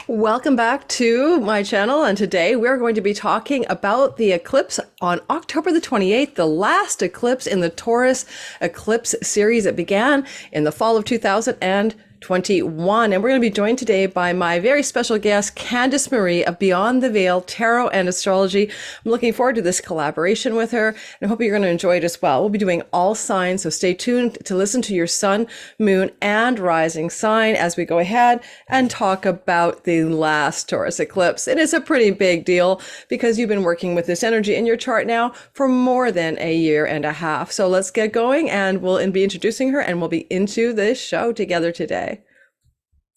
Welcome back to my channel, and today we're going to be talking about the eclipse on October the 28th, the last eclipse in the Taurus eclipse series that began in the fall of 2021. And we're going to be joined today by my very special guest, Candace Marie of Beyond the Veil Tarot and Astrology. I'm looking forward to this collaboration with her, and I hope you're going to enjoy it as well. We'll be doing all signs, so stay tuned to listen to your sun, moon, and rising sign as we go ahead and talk about the last Taurus eclipse. It is a pretty big deal because you've been working with this energy in your chart now for more than a year and a half. So let's get going, and we'll be introducing her, and we'll be into this show together today.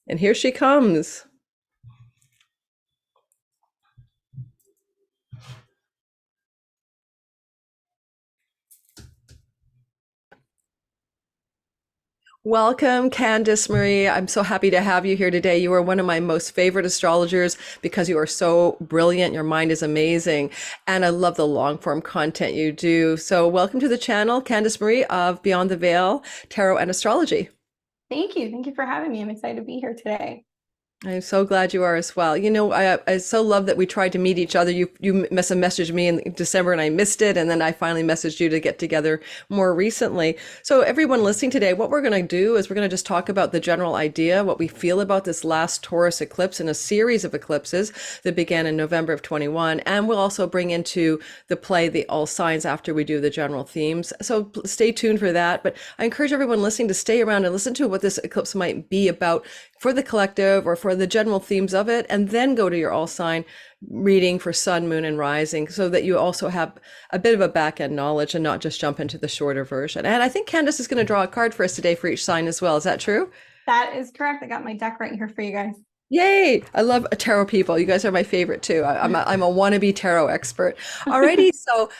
And here she comes. Welcome, Candace Marie. I'm so happy to have you here today. You are one of my most favorite astrologers because you are so brilliant. Your mind is amazing. And I love the long form content you do. So welcome to the channel, Candace Marie of Beyond the Veil Tarot and Astrology. Thank you. Thank you for having me. I'm excited to be here today. I'm so glad you are as well. You know, I so love that we tried to meet each other. You messaged me in December and I missed it. And then I finally messaged you to get together more recently. So everyone listening today, what we're going to do is we're going to just talk about the general idea, what we feel about this last Taurus eclipse in a series of eclipses that began in November of 21. And we'll also bring into the play the all signs after we do the general themes. So stay tuned for that. But I encourage everyone listening to stay around and listen to what this eclipse might be about for the collective or for the general themes of it, and then go to your all sign reading for sun, moon, and rising so that you also have a bit of a back end knowledge and not just jump into the shorter version. And I think Candace is going to draw a card for us today for each sign as well. Is that true? That is correct. I got my deck right here for you guys. Yay! I love tarot people. You guys are my favorite too. I'm a wannabe tarot expert. Alrighty, so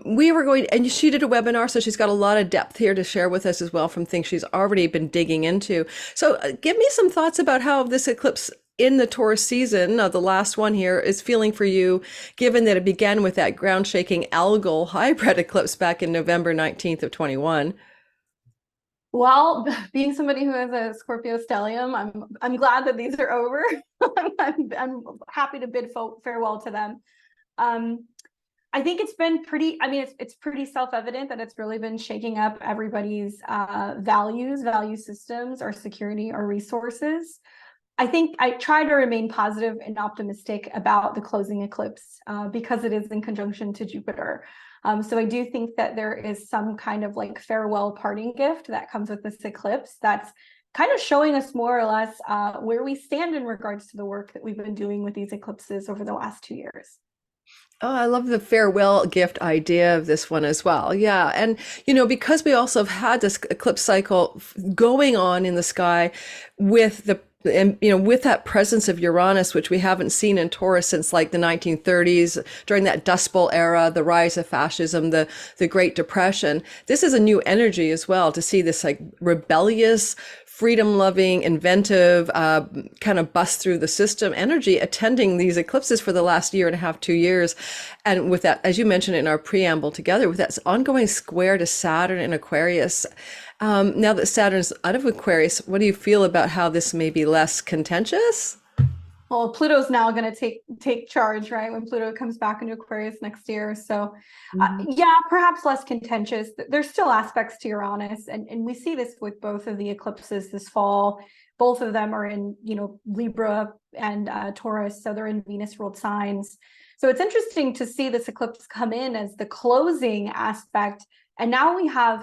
we were going, and she did a webinar, so she's got a lot of depth here to share with us as well from things she's already been digging into. So give me some thoughts about how this eclipse in the Taurus season, the last one here, is feeling for you, given that it began with that ground-shaking Algol hybrid eclipse back in November 19th of 21. Well, being somebody who has a Scorpio stellium, I'm glad that these are over. I'm happy to bid farewell to them. I think it's been pretty, it's pretty self-evident that it's really been shaking up everybody's value systems, our security, our resources. I think I try to remain positive and optimistic about the closing eclipse because it is in conjunction to Jupiter. So I do think that there is some kind of like farewell parting gift that comes with this eclipse that's kind of showing us more or less where we stand in regards to the work that we've been doing with these eclipses over the last 2 years. Oh, I love the farewell gift idea of this one as well. Yeah. And, you know, because we also have had this eclipse cycle going on in the sky with with that presence of Uranus, which we haven't seen in Taurus since like the 1930s, during that Dust Bowl era, the rise of fascism, the Great Depression. This is a new energy as well, to see this like rebellious, freedom-loving, inventive, kind of bust through the system energy attending these eclipses for the last year and a half, 2 years. And with that, as you mentioned in our preamble together, with that ongoing square to Saturn in Aquarius, now that Saturn's out of Aquarius, what do you feel about how this may be less contentious? Well, Pluto's now going to take charge, right? When Pluto comes back into Aquarius next year. So yeah, perhaps less contentious. There's still aspects to Uranus. And we see this with both of the eclipses this fall. Both of them are in, Libra and Taurus. So they're in Venus ruled signs. So it's interesting to see this eclipse come in as the closing aspect. And now we have,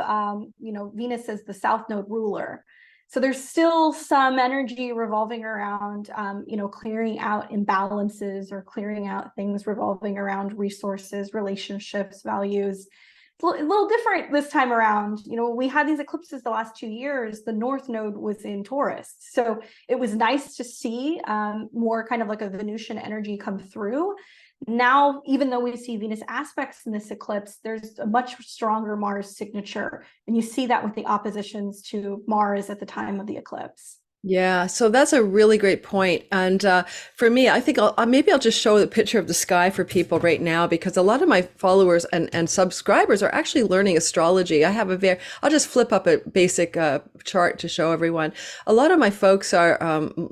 Venus as the South Node ruler. So there's still some energy revolving around, clearing out imbalances or clearing out things revolving around resources, relationships, values. It's a little different this time around. We had these eclipses the last 2 years. The North Node was in Taurus. So it was nice to see more kind of like a Venusian energy come through. Now, even though we see Venus aspects in this eclipse, there's a much stronger Mars signature. And you see that with the oppositions to Mars at the time of the eclipse. Yeah, so that's a really great point. And for me, I think maybe I'll just show the picture of the sky for people right now, because a lot of my followers and subscribers are actually learning astrology. I'll just flip up a basic chart to show everyone. A lot of my folks are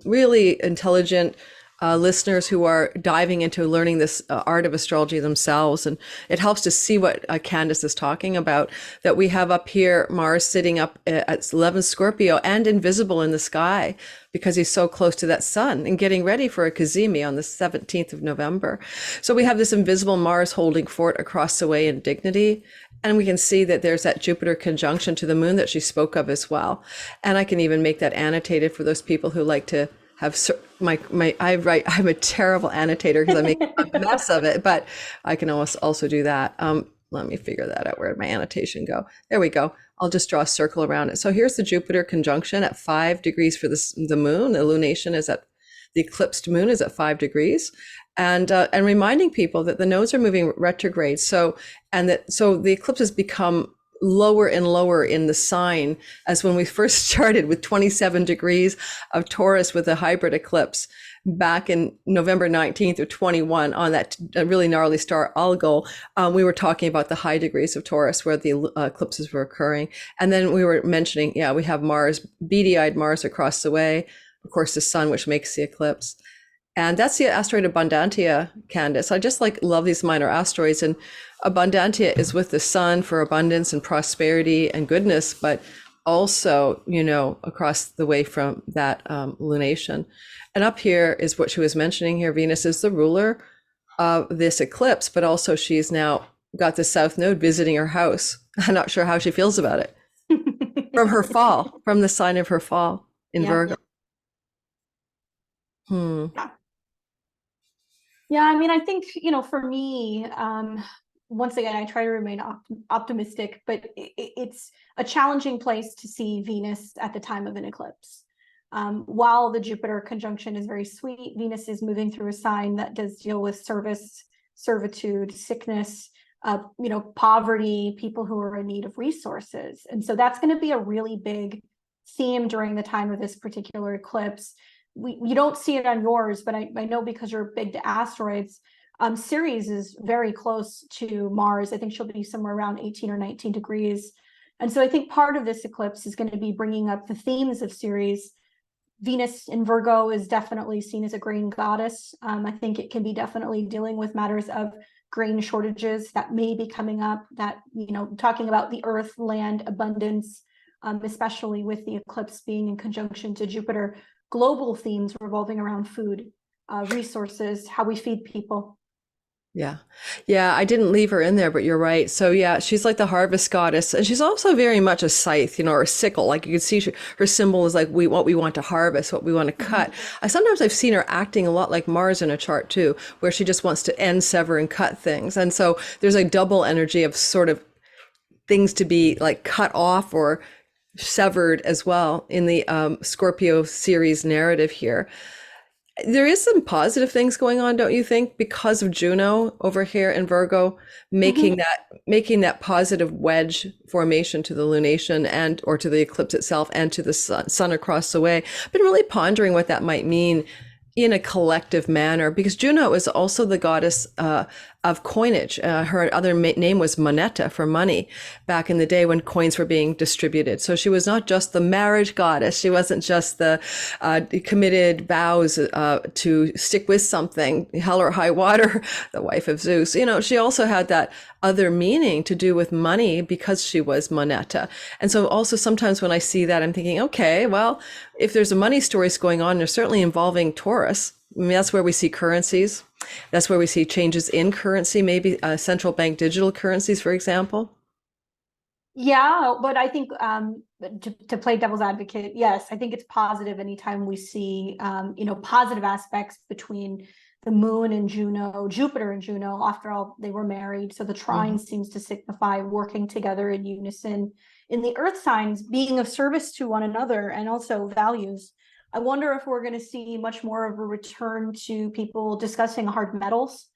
really intelligent, listeners who are diving into learning this art of astrology themselves. And it helps to see what Candace is talking about, that we have up here Mars sitting up at 11 Scorpio and invisible in the sky because he's so close to that sun and getting ready for a Cazimi on the 17th of November. So we have this invisible Mars holding fort across the way in dignity. And we can see that there's that Jupiter conjunction to the moon that she spoke of as well. And I can even make that annotated for those people who like to have I'm a terrible annotator because I make a mess of it, but I can also do that. Let me figure that out. Where did my annotation go? There we go. I'll just draw a circle around it. So here's the Jupiter conjunction at 5 degrees for the moon. The lunation is at the eclipsed moon is at 5 degrees. And reminding people that the nodes are moving retrograde. So the eclipse has become lower and lower in the sign as when we first started with 27 degrees of Taurus with a hybrid eclipse back in November 19th or 21 on that really gnarly star Algol. We were talking about the high degrees of Taurus where the eclipses were occurring. And then we were mentioning, we have Mars, beady-eyed Mars across the way, of course, the sun, which makes the eclipse. And that's the asteroid Abundantia, Candace. I just love these minor asteroids. And Abundantia is with the sun for abundance and prosperity and goodness, but also, across the way from that lunation. And up here is what she was mentioning here. Venus is the ruler of this eclipse, but also she's now got the south node visiting her house. I'm not sure how she feels about it. From her fall, from the sign of her fall in Virgo. Yeah, I mean, I think, for me, once again, I try to remain optimistic, but it's a challenging place to see Venus at the time of an eclipse. While the Jupiter conjunction is very sweet, Venus is moving through a sign that does deal with service, servitude, sickness, poverty, people who are in need of resources. And so that's going to be a really big theme during the time of this particular eclipse. You don't see it on yours, but I know because you're big to asteroids, Ceres is very close to Mars. I think she'll be somewhere around 18 or 19 degrees. And so I think part of this eclipse is going to be bringing up the themes of Ceres. Venus in Virgo is definitely seen as a grain goddess. I think it can be definitely dealing with matters of grain shortages that may be coming up, that, talking about the earth, land, abundance, especially with the eclipse being in conjunction to Jupiter. Global themes revolving around food, resources, how we feed people. Yeah. I didn't leave her in there, but you're right. So she's like the harvest goddess, and she's also very much a scythe, or a sickle. Like you can see her symbol is like what we want to harvest, what we want to cut. Sometimes I've seen her acting a lot like Mars in a chart too, where she just wants to end, sever, and cut things. And so there's a double energy of sort of things to be like cut off or severed as well in the Scorpio series narrative here. There is some positive things going on, don't you think, because of Juno over here in Virgo, making that positive wedge formation to the lunation and or to the eclipse itself and to the sun across the way. I've been really pondering what that might mean in a collective manner, because Juno is also the goddess of coinage. Her other name was moneta, for money, back in the day when coins were being distributed. So she was not just the marriage goddess. She wasn't just the committed vows to stick with something, hell or high water, the wife of Zeus. She also had that other meaning to do with money because she was moneta. And so also sometimes when I see that, I'm thinking, okay, well, if there's a money stories going on, they're certainly involving Taurus. I mean, that's where we see currencies. That's where we see changes in currency, maybe central bank digital currencies, for example. Yeah, but I think to play devil's advocate, yes, I think it's positive anytime we see, positive aspects between the moon and Juno, Jupiter and Juno. After all, they were married. So the trine seems to signify working together in unison. In the earth signs, being of service to one another and also values. I wonder if we're going to see much more of a return to people discussing hard metals.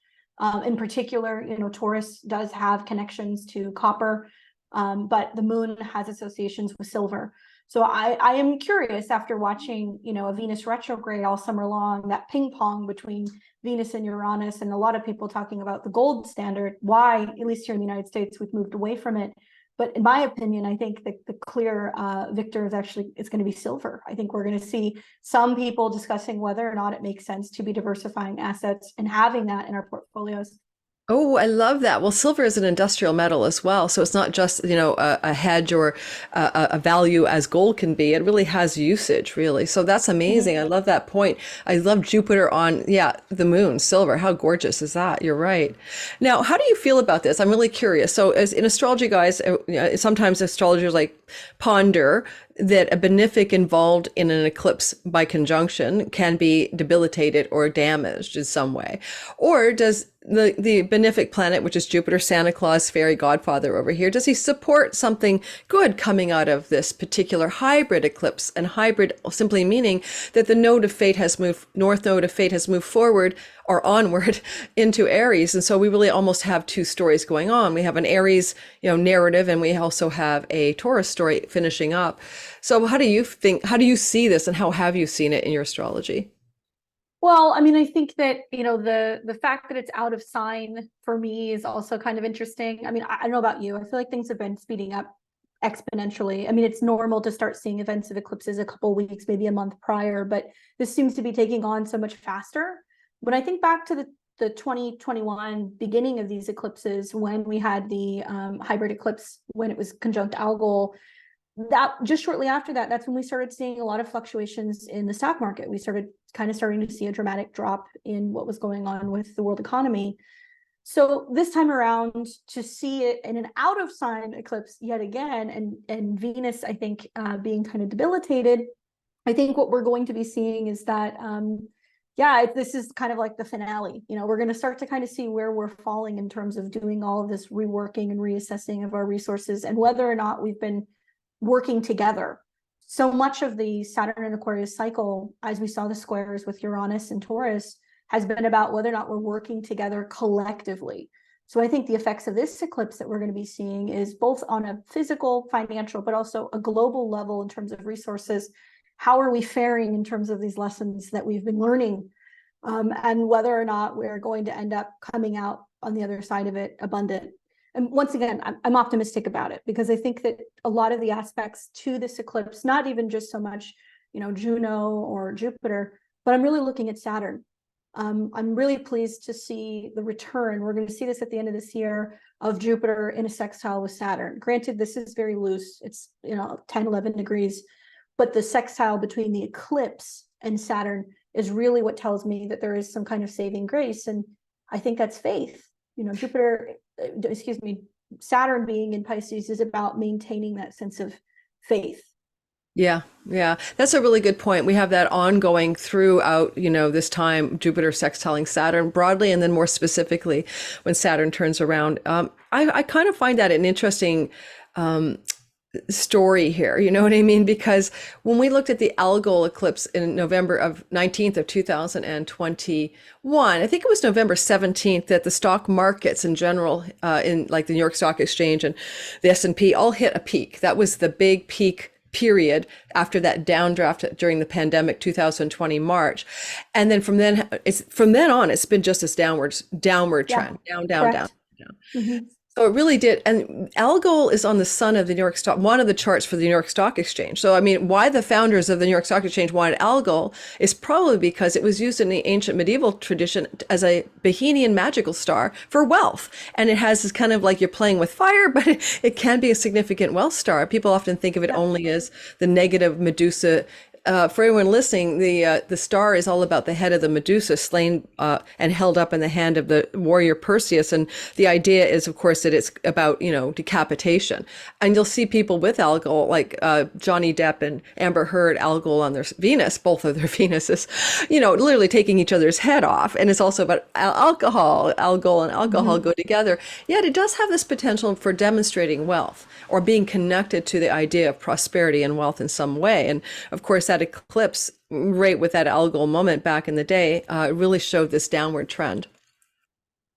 In particular, Taurus does have connections to copper, but the moon has associations with silver. So I am curious, after watching, a Venus retrograde all summer long, that ping pong between Venus and Uranus, and a lot of people talking about the gold standard, why, at least here in the United States, we've moved away from it. But in my opinion, I think the clear victor is actually, it's going to be silver. I think we're going to see some people discussing whether or not it makes sense to be diversifying assets and having that in our portfolios. Oh, I love that. Well, silver is an industrial metal as well. So it's not just, a hedge or a value as gold can be. It really has usage, really. So that's amazing. I love that point. I love Jupiter on, the moon, silver. How gorgeous is that? You're right. Now, how do you feel about this? I'm really curious. So as in astrology, guys, sometimes astrologers like ponder that a benefic involved in an eclipse by conjunction can be debilitated or damaged in some way. Or does the benefic planet, which is Jupiter, Santa Claus, fairy godfather over here, does he support something good coming out of this particular hybrid eclipse? And hybrid simply meaning that the node of fate has moved, north node of fate has moved forward or onward into Aries. And so we really almost have two stories going on. We have an Aries, narrative, and we also have a Taurus story finishing up. So how do you see this, and how have you seen it in your astrology? Well, I mean, I think that, the fact that it's out of sign for me is also kind of interesting. I mean, I don't know about you. I feel like things have been speeding up exponentially. I mean, it's normal to start seeing events of eclipses a couple of weeks, maybe a month prior, but this seems to be taking on so much faster. When I think back to the 2021 beginning of these eclipses, when we had the hybrid eclipse, when it was conjunct Algol, that just shortly after that, that's when we started seeing a lot of fluctuations in the stock market. We started starting to see a dramatic drop in what was going on with the world economy. So this time around, to see it in an out of sign eclipse yet again, and Venus, I think, being kind of debilitated, I think what we're going to be seeing is that, this is kind of like the finale. We're going to start to kind of see where we're falling in terms of doing all of this reworking and reassessing of our resources, and whether or not we've been working together. So much of the Saturn and Aquarius cycle, as we saw the squares with Uranus and Taurus, has been about whether or not we're working together collectively. So I think the effects of this eclipse that we're going to be seeing is both on a physical, financial, but also a global level in terms of resources. How are we faring in terms of these lessons that we've been learning? And whether or not we're going to end up coming out on the other side of it abundant. And once again, I'm optimistic about it, because I think that a lot of the aspects to this eclipse, not even just so much, Juno or Jupiter, but I'm really looking at Saturn. I'm really pleased to see the return. We're going to see this at the end of this year, of Jupiter in a sextile with Saturn. Granted, this is very loose. It's, 10, 11 degrees, but the sextile between the eclipse and Saturn is really what tells me that there is some kind of saving grace. And I think that's faith. Saturn being in Pisces is about maintaining that sense of faith. Yeah, yeah, that's a really good point. We have that ongoing throughout, this time, Jupiter sextiling Saturn broadly, and then more specifically when Saturn turns around. I kind of find that an interesting story here, you know what I mean? Because when we looked at the Algol eclipse in November of 19th of 2021, I think it was November 17th, that the stock markets in general, in like the New York Stock Exchange and the S&P, all hit a peak. That was the big peak period after that downdraft during the pandemic 2020 March. And then from then on, it's been just this downward trend, down. Mm-hmm. So it really did. And Algol is on the sun of the New York Stock, one of the charts for the New York Stock Exchange. So, I mean, why the founders of the New York Stock Exchange wanted Algol is probably because it was used in the ancient medieval tradition as a Bohemian magical star for wealth. And it has this kind of like you're playing with fire, but it can be a significant wealth star. People often think of it only as the negative Medusa. For everyone listening, the star is all about the head of the Medusa slain and held up in the hand of the warrior Perseus. And the idea is, of course, that it's about, decapitation. And you'll see people with Algol, like Johnny Depp and Amber Heard, Algol on their Venus, both of their Venuses, literally taking each other's head off. And it's also about alcohol. Algol and alcohol go together. Yet it does have this potential for demonstrating wealth or being connected to the idea of prosperity and wealth in some way. And of course, that eclipse, right with that Algol moment back in the day, really showed this downward trend.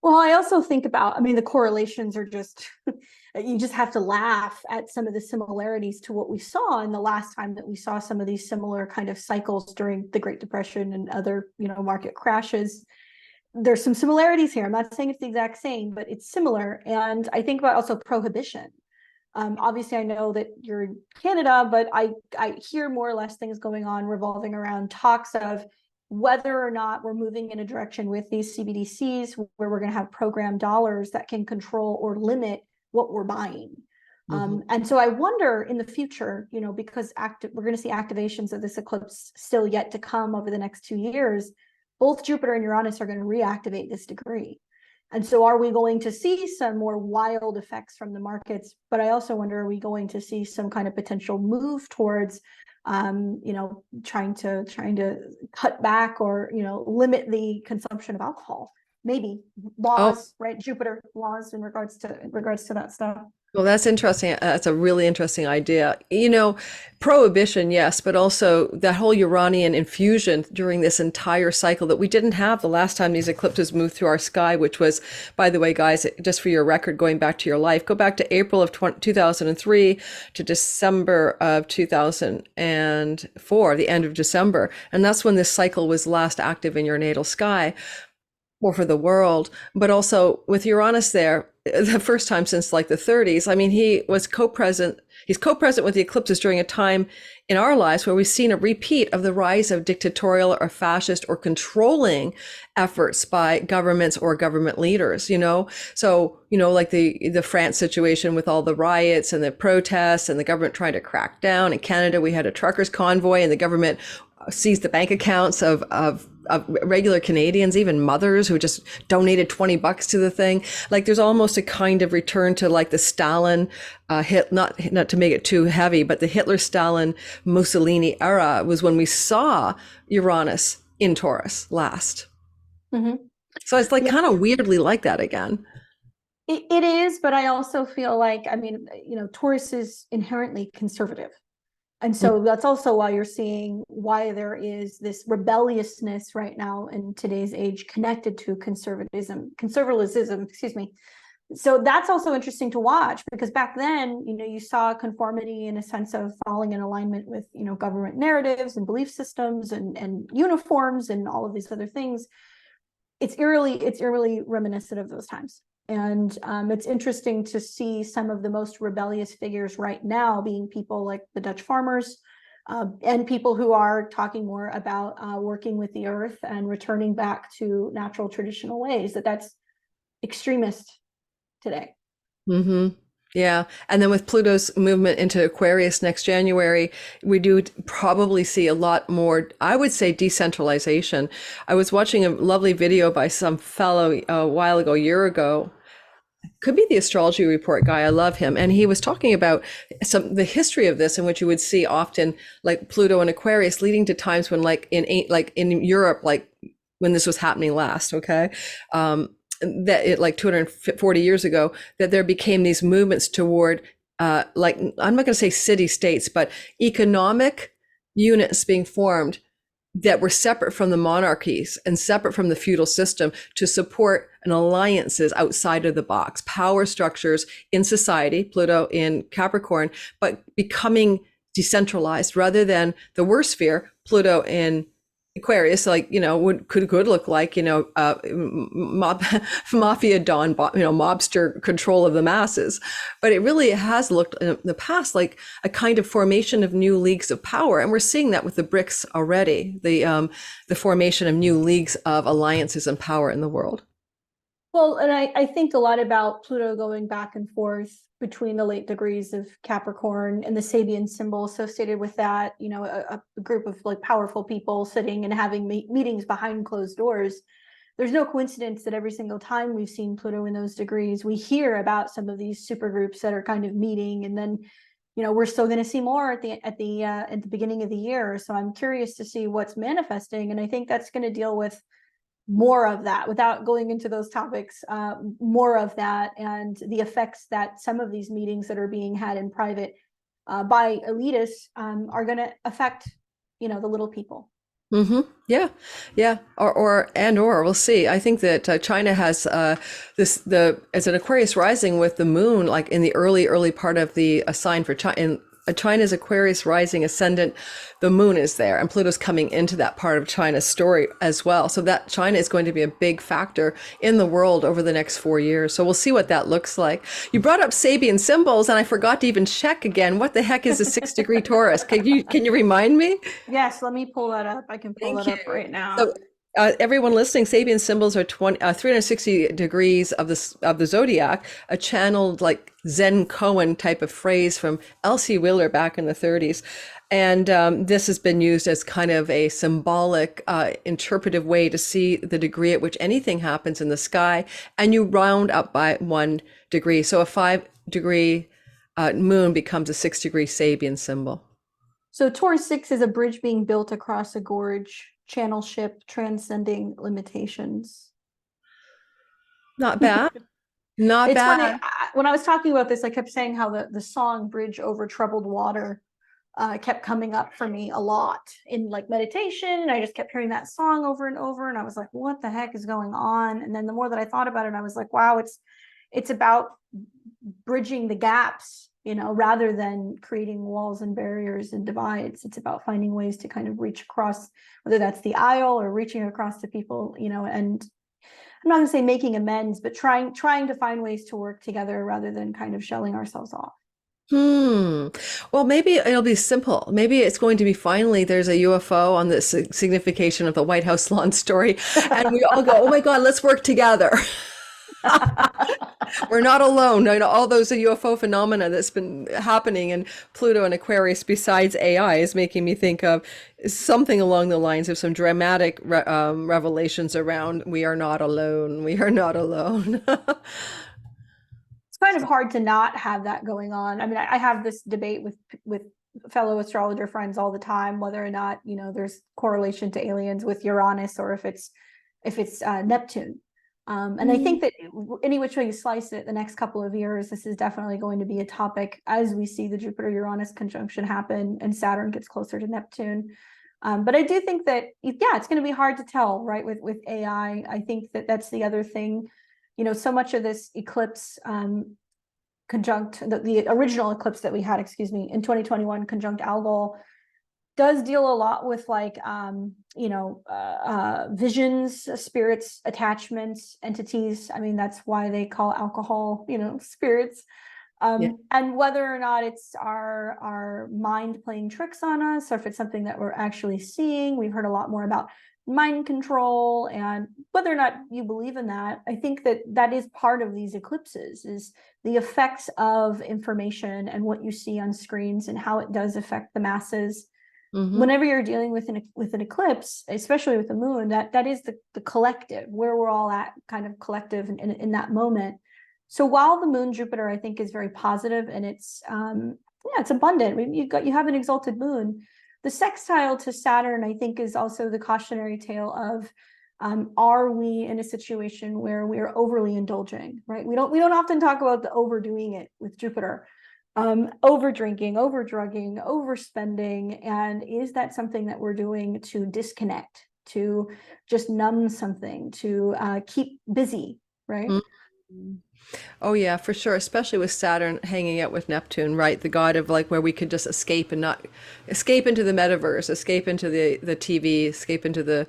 Well, I also think about, the correlations are just, you just have to laugh at some of the similarities to what we saw in the last time that we saw some of these similar kind of cycles during the Great Depression and other, market crashes. There's some similarities here. I'm not saying it's the exact same, but it's similar. And I think about also prohibition. Obviously, I know that you're in Canada, but I hear more or less things going on revolving around talks of whether or not we're moving in a direction with these CBDCs where we're going to have programmed dollars that can control or limit what we're buying. And so I wonder in the future, you know, because we're going to see activations of this eclipse still yet to come over the next 2 years, both Jupiter and Uranus are going to reactivate this degree. And so are we going to see some more wild effects from the markets? But I also wonder, are we going to see some kind of potential move towards, you know, trying to cut back or, you know, limit the consumption of alcohol? Maybe laws, right? Jupiter laws in regards to that stuff. Well, that's interesting. That's a really interesting idea. You know, prohibition, yes, but also that whole Uranian infusion during this entire cycle that we didn't have the last time these eclipses moved through our sky, which was, by the way, guys, just for your record, going back to your life, go back to April of 2003 to December of 2004, the end of December. And that's when this cycle was last active in your natal sky, or for the world. But also with Uranus there, the first time since like the 30s. I mean, he's co-present with the eclipses during a time in our lives where we've seen a repeat of the rise of dictatorial or fascist or controlling efforts by governments or government leaders, you know? So, you know, like the France situation with all the riots and the protests and the government trying to crack down. In Canada, we had a truckers convoy and the government seized the bank accounts of regular Canadians, even mothers who just donated $20 to the thing. Like there's almost a kind of return to like the Stalin, not to make it too heavy, but the Hitler, Stalin, Mussolini era was when we saw Uranus in Taurus last. So it's like kind of weirdly like that again. It is, but I also feel like, I mean, you know, Taurus is inherently conservative. And so that's also why you're seeing why there is this rebelliousness right now in today's age connected to conservatism, excuse me. So that's also interesting to watch because back then, you know, you saw conformity in a sense of falling in alignment with, you know, government narratives and belief systems and uniforms and all of these other things. It's eerily reminiscent of those times. And it's interesting to see some of the most rebellious figures right now being people like the Dutch farmers and people who are talking more about working with the earth and returning back to natural traditional ways. That's extremist today. Yeah. And then with Pluto's movement into Aquarius next January, we do probably see a lot more, I would say, decentralization. I was watching a lovely video by some fellow a year ago. Could be the Astrology Report guy. I love him. And he was talking about the history of this, in which you would see often like Pluto and Aquarius leading to times when like in Europe, like when this was happening last, okay? That it like 240 years ago, that there became these movements toward like, I'm not going to say city states, but economic units being formed that were separate from the monarchies and separate from the feudal system to support an alliances outside of the box, power structures in society, Pluto in Capricorn, but becoming decentralized rather than the worst sphere, Pluto in Aquarius, like, you know, could look like, you know, mafia don, you know, mobster control of the masses. But it really has looked in the past like a kind of formation of new leagues of power. And we're seeing that with the BRICS already, the formation of new leagues of alliances and power in the world. Well, and I think a lot about Pluto going back and forth between the late degrees of Capricorn and the Sabian symbol associated with that, you know, a group of like powerful people sitting and having meetings behind closed doors. There's no coincidence that every single time we've seen Pluto in those degrees, we hear about some of these super groups that are kind of meeting, and then, you know, we're still going to see more at the beginning of the year. So I'm curious to see what's manifesting, and I think that's going to deal with more of that without going into those topics, more of that and the effects that some of these meetings that are being had in private by elitists are going to affect, you know, the little people. Yeah. Or we'll see. I think that China has as an Aquarius rising with the moon, like in the early part of the sign for China, China's Aquarius rising ascendant, the moon is there, and Pluto's coming into that part of China's story as well. So that China is going to be a big factor in the world over the next 4 years. So we'll see what that looks like. You brought up Sabian symbols, and I forgot to even check again. What the heck is a 6-degree Taurus? Can you remind me? Yes, let me pull that up. I can pull Thank that you. up right now. So, everyone listening, Sabian symbols are 360 degrees of the zodiac, a channeled like Zen koan type of phrase from Elsie Wheeler back in the 30s. And this has been used as kind of a symbolic, interpretive way to see the degree at which anything happens in the sky. And you round up by 1 degree. So a 5-degree moon becomes a 6-degree Sabian symbol. So Taurus 6 is a bridge being built across a gorge, channel ship, transcending limitations. Not bad. Not It's bad. funny, when I was talking about this, I kept saying how the song Bridge Over Troubled Water kept coming up for me a lot in like meditation. And I just kept hearing that song over and over. And I was like, what the heck is going on? And then the more that I thought about it, I was like, wow, it's about bridging the gaps, rather than creating walls and barriers and divides. It's about finding ways to kind of reach across, whether that's the aisle or reaching across to people, and I'm not going to say making amends, but trying to find ways to work together rather than kind of shelling ourselves off. Well, maybe it'll be simple. Maybe it's going to be finally there's a UFO on the signification of the White House lawn story, and we all go, oh my God, let's work together. We're not alone. All those UFO phenomena that's been happening in Pluto and Aquarius besides AI is making me think of something along the lines of some dramatic revelations around we are not alone. We are not alone. It's kind of hard to not have that going on. I mean, I have this debate with fellow astrologer friends all the time, whether or not, there's correlation to aliens with Uranus or if it's Neptune. And I think that any which way you slice it, the next couple of years, this is definitely going to be a topic as we see the Jupiter-Uranus conjunction happen and Saturn gets closer to Neptune. But I do think that, it's going to be hard to tell, right, with AI. I think that that's the other thing. So much of this eclipse conjunct, the original eclipse that we had, in 2021 conjunct Algol, does deal a lot with like visions, spirits, attachments, entities. I mean, that's why they call alcohol spirits. And whether or not it's our mind playing tricks on us or if it's something that we're actually seeing. We've heard a lot more about mind control, and whether or not you believe in that, I think that is part of these eclipses, is the effects of information and what you see on screens and how it does affect the masses. Whenever you're dealing with an eclipse, especially with the moon, that is the collective, where we're all at, kind of collective in that moment. So while the moon Jupiter, I think, is very positive and it's abundant. You have an exalted moon. The sextile to Saturn, I think, is also the cautionary tale of are we in a situation where we are overly indulging, right? We don't often talk about the overdoing it with Jupiter. Over drinking, over drugging, overspending. And is that something that we're doing to disconnect, to just numb something, to keep busy, right? Oh yeah, for sure. Especially with Saturn hanging out with Neptune, right? The god of like where we could just escape and not escape into the metaverse, escape into the TV, escape into the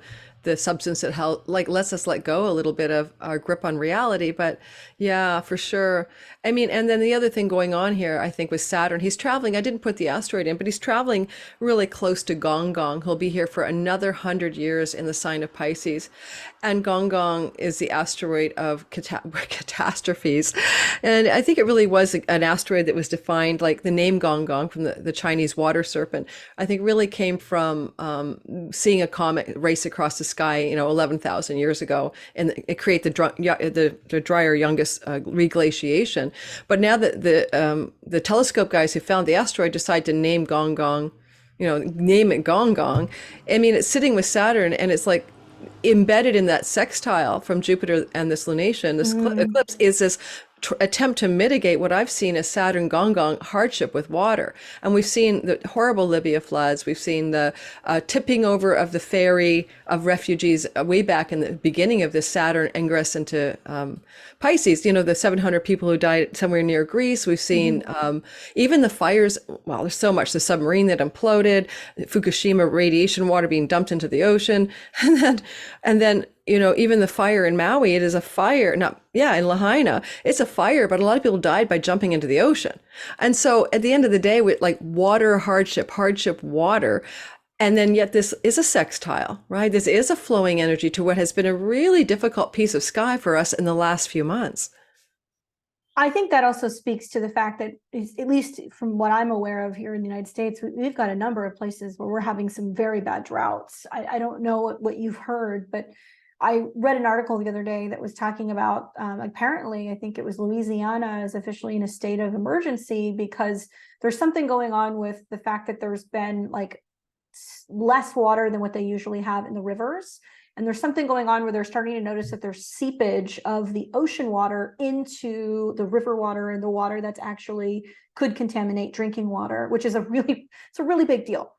substance that lets us let go a little bit of our grip on reality. But yeah, for sure. I mean, and then the other thing going on here, I think, with Saturn, he's traveling. I didn't put the asteroid in, but he's traveling really close to Gonggong. He'll be here for another 100 years in the sign of Pisces. And Gonggong is the asteroid of catastrophes. And I think it really was an asteroid that was defined, like the name Gonggong from the Chinese water serpent, I think really came from seeing a comet race across the sky, 11,000 years ago, and it created the drier youngest reglaciation. But now that the telescope guys who found the asteroid decide to name Gonggong, name it Gonggong. I mean, it's sitting with Saturn, and it's like embedded in that sextile from Jupiter and this lunation, this eclipse, is this attempt to mitigate what I've seen as Saturn Gonggong hardship with water. And we've seen the horrible Libya floods. We've seen the tipping over of the ferry of refugees way back in the beginning of this Saturn ingress into Pisces. You know, the 700 people who died somewhere near Greece. We've seen even the fires. Well, there's so much. The submarine that imploded, Fukushima radiation water being dumped into the ocean, and then you know, even the fire in Maui, it is a fire, in Lahaina, it's a fire, but a lot of people died by jumping into the ocean. And so at the end of the day, with like water, hardship, water, and then yet this is a sextile, right? This is a flowing energy to what has been a really difficult piece of sky for us in the last few months. I think that also speaks to the fact that, at least from what I'm aware of here in the United States, we've got a number of places where we're having some very bad droughts. I don't know what you've heard, but I read an article the other day that was talking about apparently, I think it was Louisiana is officially in a state of emergency because there's something going on with the fact that there's been like less water than what they usually have in the rivers. And there's something going on where they're starting to notice that there's seepage of the ocean water into the river water and the water that's actually could contaminate drinking water, which is it's a really big deal.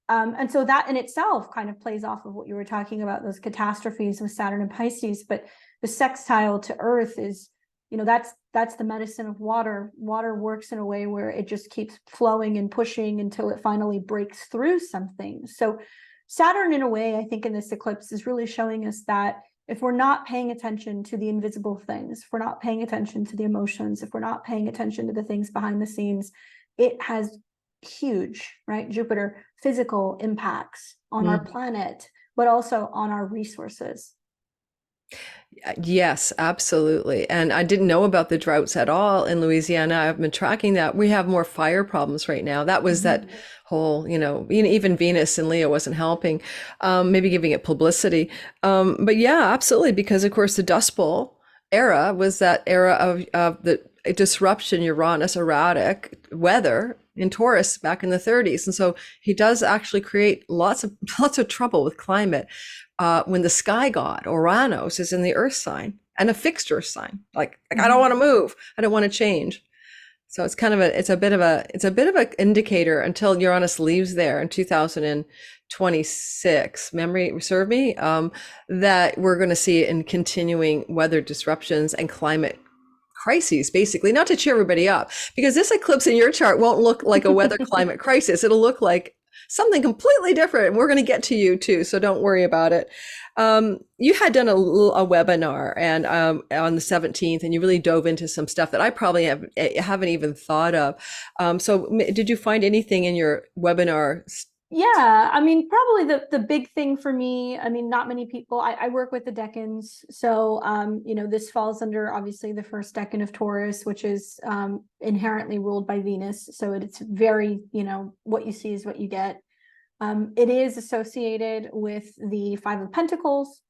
And so that in itself kind of plays off of what you were talking about, those catastrophes with Saturn and Pisces. But the sextile to Earth is, you know, that's the medicine of water. Water works in a way where it just keeps flowing and pushing until it finally breaks through something. So Saturn, in a way, I think in this eclipse is really showing us that if we're not paying attention to the invisible things, if we're not paying attention to the emotions, if we're not paying attention to the things behind the scenes, it has huge, right, Jupiter, physical impacts on our planet, but also on our resources. Yes, absolutely. And I didn't know about the droughts at all in Louisiana. I've been tracking that. We have more fire problems right now. That was that whole, you know, even Venus and Leo wasn't helping, maybe giving it publicity. But yeah, absolutely. Because of course the Dust Bowl era was that era of the disruption, Uranus, erratic weather in Taurus back in the 30s. And so he does actually create lots of trouble with climate when the sky god Uranus is in the earth sign and a fixed earth sign. Like I don't want to move. I don't want to change. So it's kind of it's a bit of an indicator until Uranus leaves there in 2026. Memory serve me, that we're going to see in continuing weather disruptions and climate crises, basically, not to cheer everybody up, because this eclipse in your chart won't look like a weather climate crisis. It'll look like something completely different. And we're going to get to you too, so don't worry about it. You had done a webinar and on the 17th, and you really dove into some stuff that I probably haven't even thought of. So did you find anything in your webinar? Yeah, I mean, probably the big thing for me, I mean, not many people, I work with the decans. So, you know, this falls under obviously the first decan of Taurus, which is inherently ruled by Venus. So it's very, you know, what you see is what you get. It is associated with the Five of Pentacles,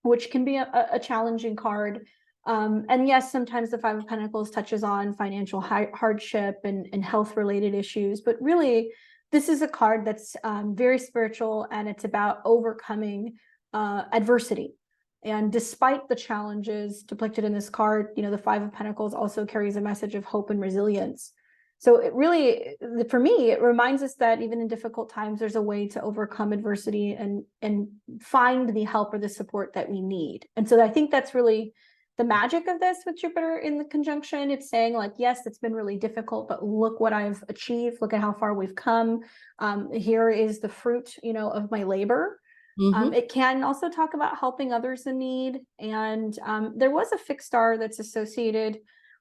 which can be a challenging card. And yes, sometimes the Five of Pentacles touches on financial hardship and health related issues, but really, this is a card that's very spiritual, and it's about overcoming adversity. And despite the challenges depicted in this card, you know, the Five of Pentacles also carries a message of hope and resilience. So it really, for me, it reminds us that even in difficult times, there's a way to overcome adversity and find the help or the support that we need. And so I think that's really the magic of this with Jupiter in the conjunction. It's saying like, yes, it's been really difficult, but look what I've achieved. Look at how far we've come. Here is the fruit, you know, of my labor. It can also talk about helping others in need. And there was a fixed star that's associated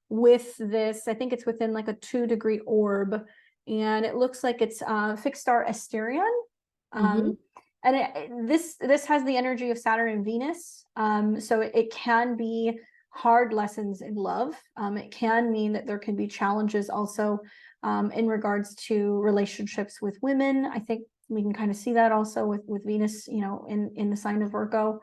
with this. I think it's within like a 2-degree orb. And it looks like it's fixed star Asterion. And this has the energy of Saturn and Venus. So it can be hard lessons in love. It can mean that there can be challenges also in regards to relationships with women. I think we can kind of see that also with Venus, you know, in the sign of Virgo.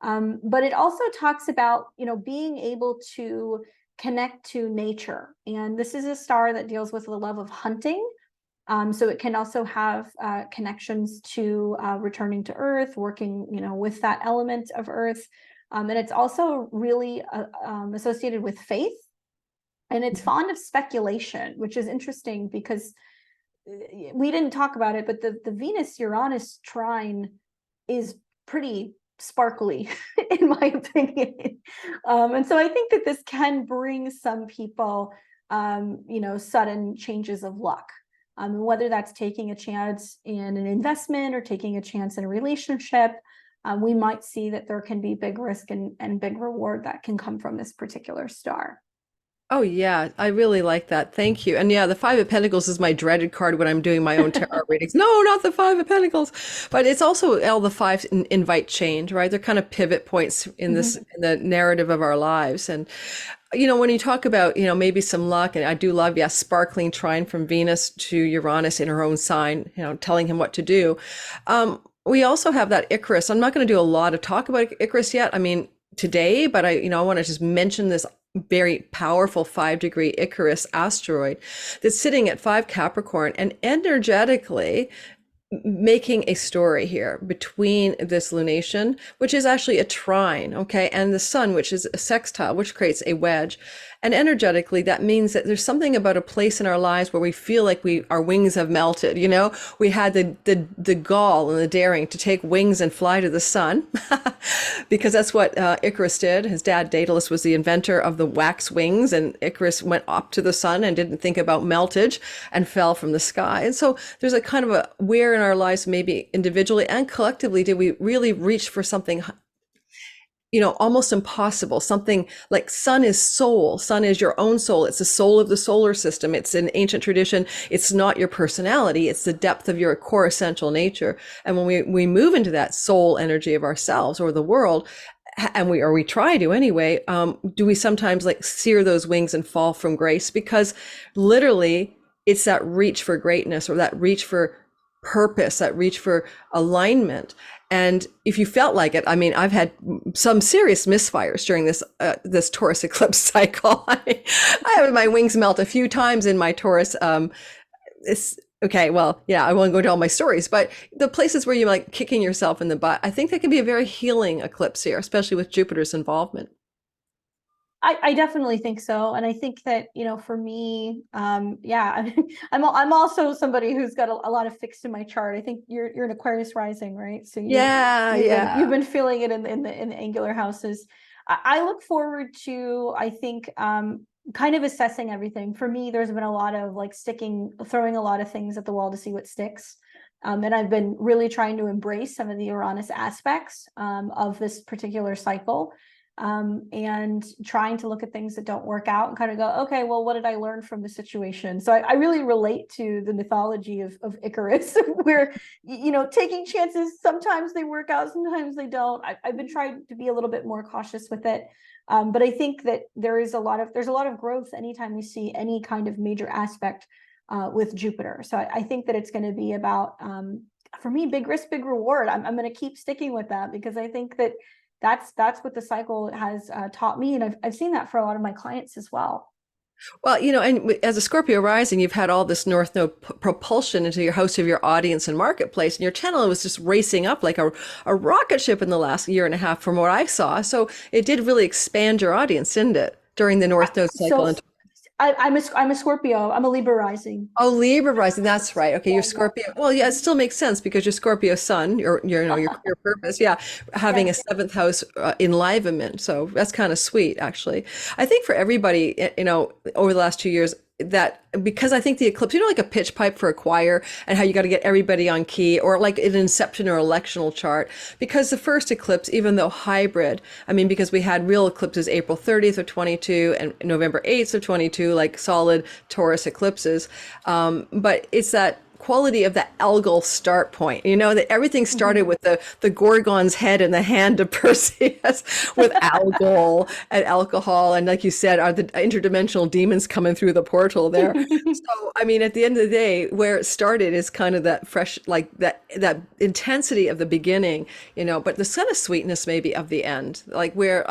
But it also talks about, you know, being able to connect to nature. And this is a star that deals with the love of hunting. So it can also have connections to returning to Earth, working, you know, with that element of Earth. And it's also really associated with faith. And it's fond of speculation, which is interesting because we didn't talk about it, but the Venus-Uranus trine is pretty sparkly, in my opinion. And so I think that this can bring some people, sudden changes of luck. Whether that's taking a chance in an investment or taking a chance in a relationship, we might see that there can be big risk and big reward that can come from this particular star. Oh yeah, I really like that. Thank you. And yeah, the Five of Pentacles is my dreaded card when I'm doing my own tarot readings. No, not the Five of Pentacles. But it's also all the five invite change, right? They're kind of pivot points in this in the narrative of our lives. And when you talk about, maybe some luck, and I do love, yes, sparkling trine from Venus to Uranus in her own sign, telling him what to do. We also have that Icarus. I'm not going to do a lot of talk about Icarus yet. I mean, today, but I want to just mention this very powerful 5-degree Icarus asteroid that's sitting at 5 Capricorn and energetically making a story here between this lunation, which is actually a trine, okay, and the sun, which is a sextile, which creates a wedge. And energetically, that means that there's something about a place in our lives where we feel like our wings have melted. We had the gall and the daring to take wings and fly to the sun, because that's what Icarus did. His dad, Daedalus, was the inventor of the wax wings, and Icarus went up to the sun and didn't think about meltage and fell from the sky. And so there's a kind of where in our lives, maybe individually and collectively, did we really reach for something almost impossible, something like sun is soul. Sun is your own soul. It's the soul of the solar system. It's an ancient tradition. It's not your personality. It's the depth of your core essential nature. And when we move into that soul energy of ourselves or the world, and we try to anyway, do we sometimes like sear those wings and fall from grace? Because literally it's that reach for greatness or that reach for purpose, that reach for alignment. And if you felt like it, I mean, I've had some serious misfires during this Taurus eclipse cycle. I had my wings melt a few times in my Taurus. Okay, well, yeah, I won't go into all my stories, but the places where you're like kicking yourself in the butt, I think that can be a very healing eclipse here, especially with Jupiter's involvement. I definitely think so. And I think that, for me, yeah, I'm also somebody who's got a lot of fixed in my chart. I think you're an Aquarius rising, right? So you've been feeling it in the angular houses. I look forward to, I think, kind of assessing everything. For me, there's been a lot of like throwing a lot of things at the wall to see what sticks. And I've been really trying to embrace some of the Uranus aspects of this particular cycle. And trying to look at things that don't work out and kind of go, okay, well, what did I learn from the situation? So I really relate to the mythology of Icarus, where, taking chances, sometimes they work out, sometimes they don't. I've been trying to be a little bit more cautious with it. But I think that there's a lot of growth anytime we see any kind of major aspect with Jupiter. So I think that it's going to be about, for me, big risk, big reward. I'm going to keep sticking with that because I think that that's what the cycle has taught me. And I've seen that for a lot of my clients as well. Well, and as a Scorpio rising, you've had all this North Node propulsion into your host of your audience and marketplace, and your channel was just racing up like a rocket ship in the last year and a half from what I saw. So it did really expand your audience, didn't it, during the North Node cycle? So I'm a Scorpio. I'm a Libra rising. Oh, Libra rising. That's right. Okay, you're Scorpio. Well, yeah, it still makes sense because you're Scorpio sun. Your career purpose. Yeah, having a 7th house enlivenment. So that's kind of sweet, actually. I think for everybody, over the last 2 years, that because I think the eclipse, like a pitch pipe for a choir and how you got to get everybody on key, or like an inception or electional chart, because the first eclipse, even though hybrid, I mean, because we had real eclipses April 30th of 22 and November 8th of 22, like solid Taurus eclipses. But it's that quality of the Algol start point, that everything started with the Gorgon's head in the hand of Perseus with Algol and alcohol. And like you said, are the interdimensional demons coming through the portal there. So, I mean, at the end of the day, where it started is kind of that fresh, like that intensity of the beginning, but the kind of sweetness maybe of the end, like where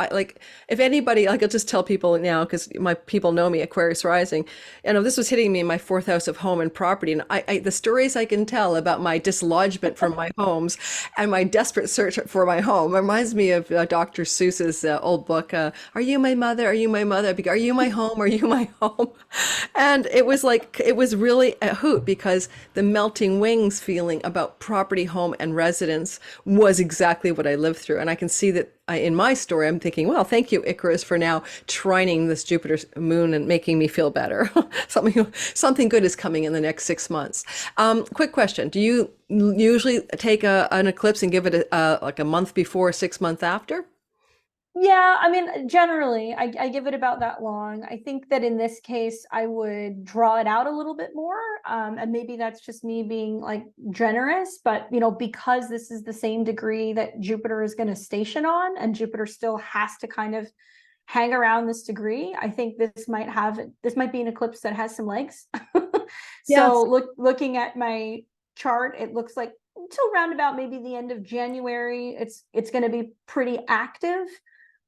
if anybody, like I'll just tell people now, because my people know me, Aquarius rising, this was hitting me in my 4th house of home and property. And the stories I can tell about my dislodgement from my homes and my desperate search for my home. It reminds me of Dr. Seuss's old book, Are You My Mother? Are You My Mother? Are you my home? Are you my home? And it was like, it was really a hoot because the melting wings feeling about property, home, and residence was exactly what I lived through. And I can see that in my story, I'm thinking, well, thank you, Icarus, for now trining this Jupiter moon and making me feel better. Something good is coming in the next 6 months. Quick question. Do you usually take an eclipse and give it like a month before, 6 months after? Yeah, I mean, generally, I give it about that long. I think that in this case, I would draw it out a little bit more. And maybe that's just me being like generous, but because this is the same degree that Jupiter is going to station on, and Jupiter still has to kind of hang around this degree, I think this might be an eclipse that has some legs. Yes. So looking at my chart, it looks like until round about maybe the end of January, it's going to be pretty active.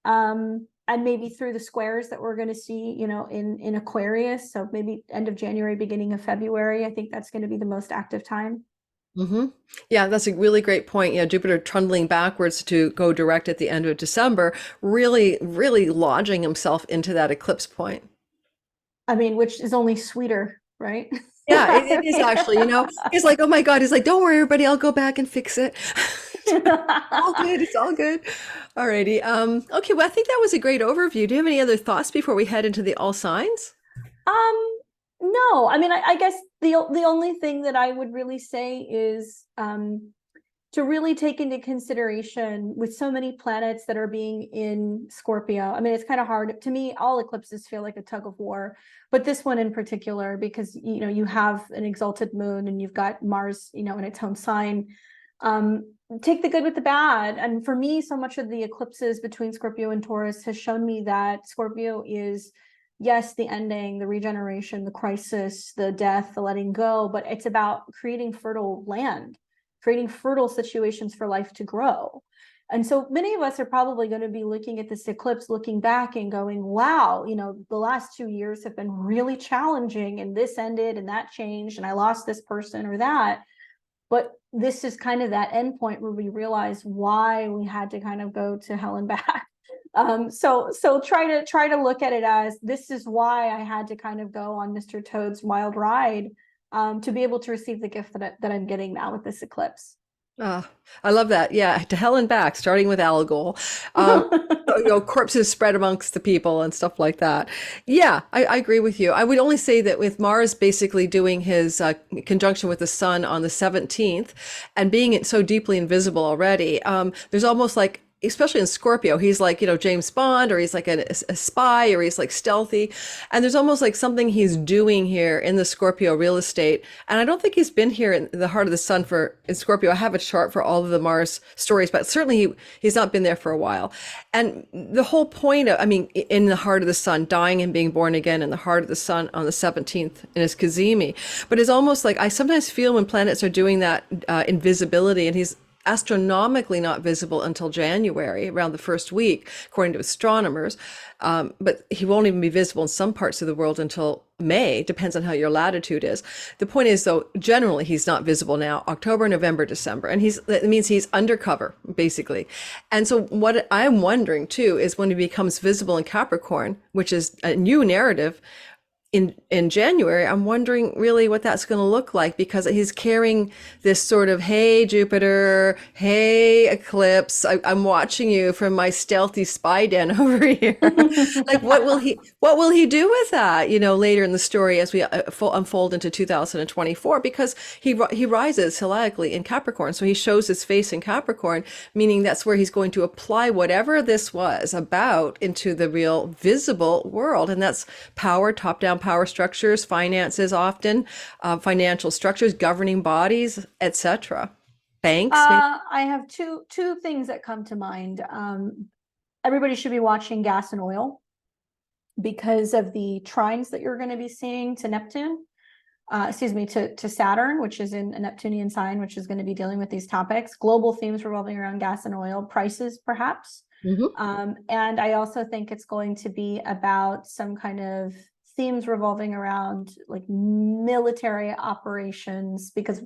And maybe through the squares that we're going to see, in Aquarius. So maybe end of January, beginning of February. I think that's going to be the most active time. Hmm. Yeah, that's a really great point. Yeah, Jupiter trundling backwards to go direct at the end of December, really, really lodging himself into that eclipse point. I mean, which is only sweeter, right? Yeah, it is actually, he's like, oh my God, he's like, don't worry, everybody, I'll go back and fix it. All good, it's all good. Alrighty. Okay, well, I think that was a great overview. Do you have any other thoughts before we head into the all signs? No, I mean, I guess the only thing that I would really say is to really take into consideration with so many planets that are being in Scorpio. I mean, it's kind of hard to me. All eclipses feel like a tug of war, but this one in particular, because you have an exalted moon and you've got Mars, in its home sign. Take the good with the bad. And for me, so much of the eclipses between Scorpio and Taurus has shown me that Scorpio is, yes, the ending, the regeneration, the crisis, the death, the letting go, but it's about creating fertile land, creating fertile situations for life to grow. And so many of us are probably going to be looking at this eclipse, looking back and going, wow, the last 2 years have been really challenging, and this ended and that changed and I lost this person or that. But this is kind of that end point where we realize why we had to kind of go to hell and back. So try to look at it as, this is why I had to kind of go on Mr. Toad's wild ride, to be able to receive the gift that I'm getting now with this eclipse. I love that. Yeah, to hell and back, starting with Algol. Corpses spread amongst the people and stuff like that. Yeah, I agree with you. I would only say that with Mars basically doing his conjunction with the Sun on the 17th and being so deeply invisible already, there's almost like, especially in Scorpio, he's like, James Bond, or he's like a spy, or he's like stealthy. And there's almost like something he's doing here in the Scorpio real estate. And I don't think he's been here in the heart of the sun in Scorpio. I have a chart for all of the Mars stories, but certainly he's not been there for a while. And the whole point of, in the heart of the sun, dying and being born again in the heart of the sun on the 17th in his Kazemi. But it's almost like I sometimes feel when planets are doing that invisibility, and he's astronomically not visible until January, around the first week, according to astronomers. But he won't even be visible in some parts of the world until May, depends on how your latitude is. The point is, though, generally he's not visible now, October, November, December. And that means he's undercover, basically. And so what I'm wondering, too, is when he becomes visible in Capricorn, which is a new narrative, in January, I'm wondering really what that's going to look like, because he's carrying this sort of, hey, Jupiter, hey, eclipse, I'm watching you from my stealthy spy den over here. Like, what will he do with that, later in the story as we unfold into 2024, because he rises heliacally in Capricorn. So he shows his face in Capricorn, meaning that's where he's going to apply whatever this was about into the real visible world. And that's power, top-down power structures, finances, often financial structures, governing bodies, etc. Banks. I have two things that come to mind. Everybody should be watching gas and oil because of the trines that you're going to be seeing to Neptune. To Saturn, which is in a Neptunian sign, which is going to be dealing with these topics. Global themes revolving around gas and oil prices, perhaps. Mm-hmm. And I also think it's going to be about some kind of themes revolving around like military operations, because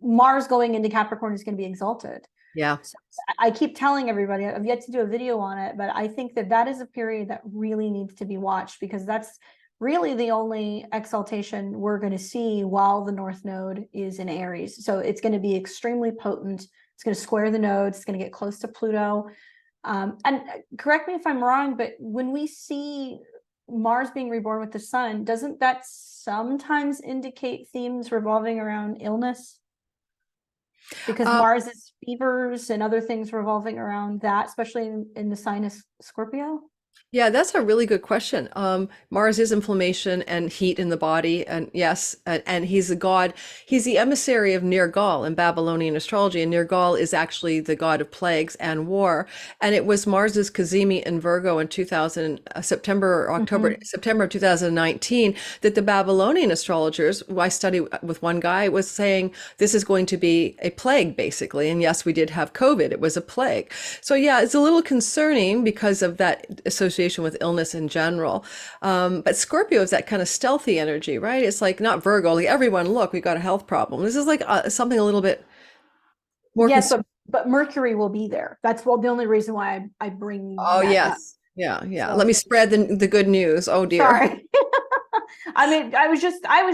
Mars going into Capricorn is going to be exalted. Yeah. So I keep telling everybody, I've yet to do a video on it, but I think that that is a period that really needs to be watched, because that's really the only exaltation we're going to see while the North Node is in Aries. So it's going to be extremely potent. It's going to square the nodes. It's going to get close to Pluto. And correct me if I'm wrong, but when we see Mars being reborn with the sun, doesn't that sometimes indicate themes revolving around illness? Because Mars is fevers and other things revolving around that, especially in the sign of Scorpio. Yeah, that's a really good question. Mars is inflammation and heat in the body, and yes, and he's a god. He's the emissary of Nergal in Babylonian astrology, and Nergal is actually the god of plagues and war. And it was Mars's Cazimi in Virgo in 2000, September or October, September of 2019, that the Babylonian astrologers, who I study with one guy, was saying this is going to be a plague, basically. And yes, we did have COVID. It was a plague. So yeah, it's a little concerning because of that association with illness in general. But Scorpio is that kind of stealthy energy, right? It's like not Virgo, like everyone, look, we got a health problem. This is like something a little bit more. Yes, but Mercury will be there. That's the only reason why I bring Oh, that up. yes. Yeah. So, let me spread the good news. Oh dear. Sorry. I mean, I was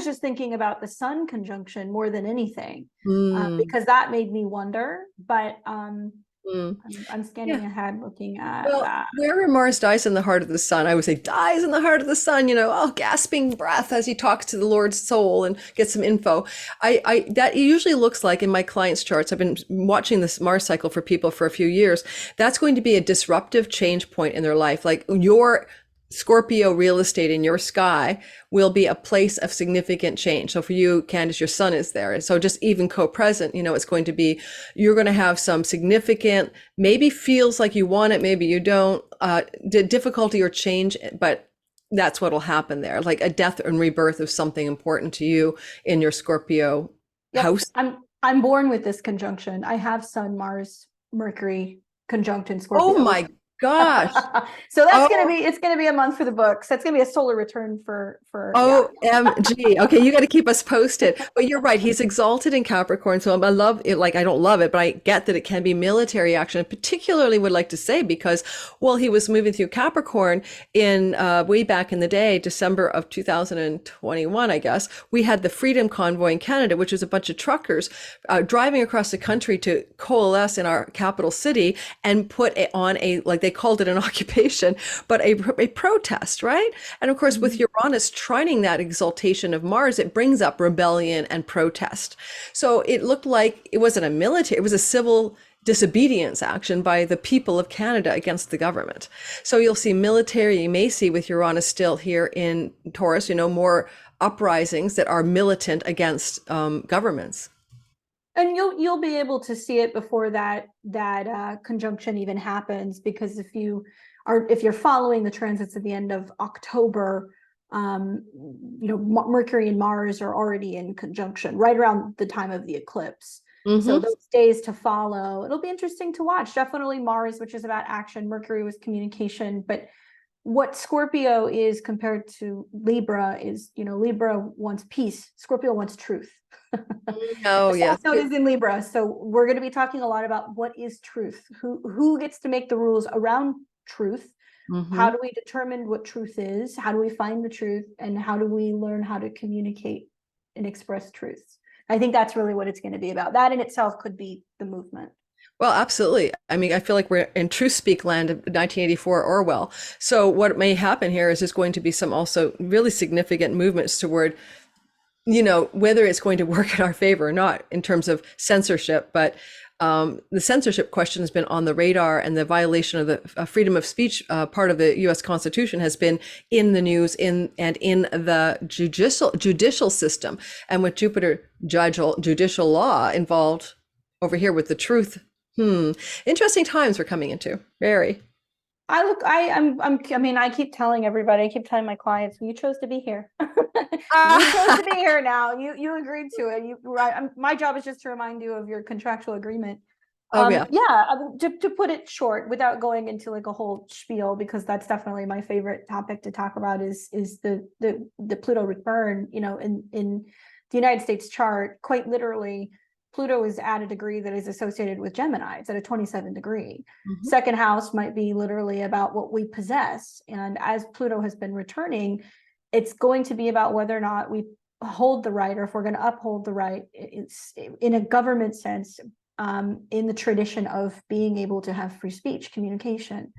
just thinking about the sun conjunction more than anything, because that made me wonder. But I'm scanning ahead, looking at that. Wherever Mars dies in the heart of the sun, I would say dies in the heart of the sun, gasping breath as he talks to the Lord's soul and gets some info. That usually looks like in my clients' charts. I've been watching this Mars cycle for people for a few years. That's going to be a disruptive change point in their life. Like your Scorpio real estate in your sky will be a place of significant change. So for you, Candace, your sun is there. And so just even co-present, it's going to be, you're going to have some significant, maybe feels like you want it, maybe you don't, difficulty or change, but that's what will happen there. Like a death and rebirth of something important to you in your Scorpio house. I'm born with this conjunction. I have Sun, Mars, Mercury conjunct in Scorpio. Oh my gosh. So that's it's gonna be a month for the books. That's gonna be a solar return for OMG. Okay, you got to keep us posted. But you're right, he's exalted in Capricorn. So I love it, like I don't love it, but I get that it can be military action. Particularly would like to say because he was moving through Capricorn in way back in the day, December of 2021, I guess. We had the Freedom Convoy in Canada, which was a bunch of truckers driving across the country to coalesce in our capital city and put on like they called it an occupation, but a protest, right? And of course, with Uranus trining that exaltation of Mars, it brings up rebellion and protest. So it looked like it wasn't a military, it was a civil disobedience action by the people of Canada against the government. So you'll see military, you may see with Uranus still here in Taurus, more uprisings that are militant against governments. And you'll be able to see it before that conjunction even happens, because if you're following the transits at the end of October, Mercury and Mars are already in conjunction right around the time of the eclipse. So those days to follow, it'll be interesting to watch. Definitely Mars, which is about action. Mercury was communication, but what Scorpio is compared to Libra is, Libra wants peace. Scorpio wants truth. Oh, yes. So it is in Libra. So we're going to be talking a lot about what is truth, who gets to make the rules around truth. How do we determine what truth is? How do we find the truth? And how do we learn how to communicate and express truths? I think that's really what it's going to be about. That in itself could be the movement. Well, absolutely. I mean, I feel like we're in truth speak land of 1984 Orwell. So what may happen here is there's going to be some also really significant movements toward, whether it's going to work in our favor or not in terms of censorship, but the censorship question has been on the radar, and the violation of the freedom of speech part of the U.S. Constitution has been in the news in the judicial system, and with Jupiter judicial law involved over here with the truth. Interesting times we're coming into. Very. I keep telling everybody, I keep telling my clients, you chose to be here. You chose to be here now. You agreed to it. My job is just to remind you of your contractual agreement. Oh yeah. Yeah, to put it short, without going into like a whole spiel, because that's definitely my favorite topic to talk about is the Pluto return. You know, in the United States chart, quite literally, Pluto is at a degree that is associated with Gemini. It's at a 27 degree. Mhm. Second house might be literally about what we possess. And as Pluto has been returning, it's going to be about whether or not we hold the right, or if we're going to uphold the right. It's in a government sense, in the tradition of being able to have free speech, communication.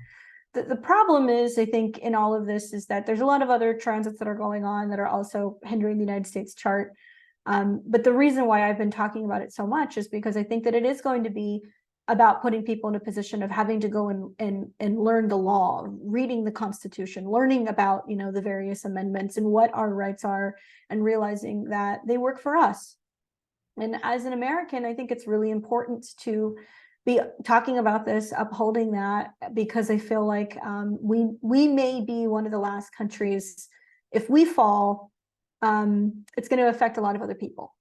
The problem is, I think, in all of this is that there's a lot of other transits that are going on that are also hindering the United States chart. But the reason why I've been talking about it so much is because I think that it is going to be about putting people in a position of having to go and learn the law, reading the Constitution, learning about, you know, the various amendments and what our rights are, and realizing that they work for us. And as an American, I think it's really important to be talking about this, upholding that, because I feel like we may be one of the last countries. If we fall, it's going to affect a lot of other people.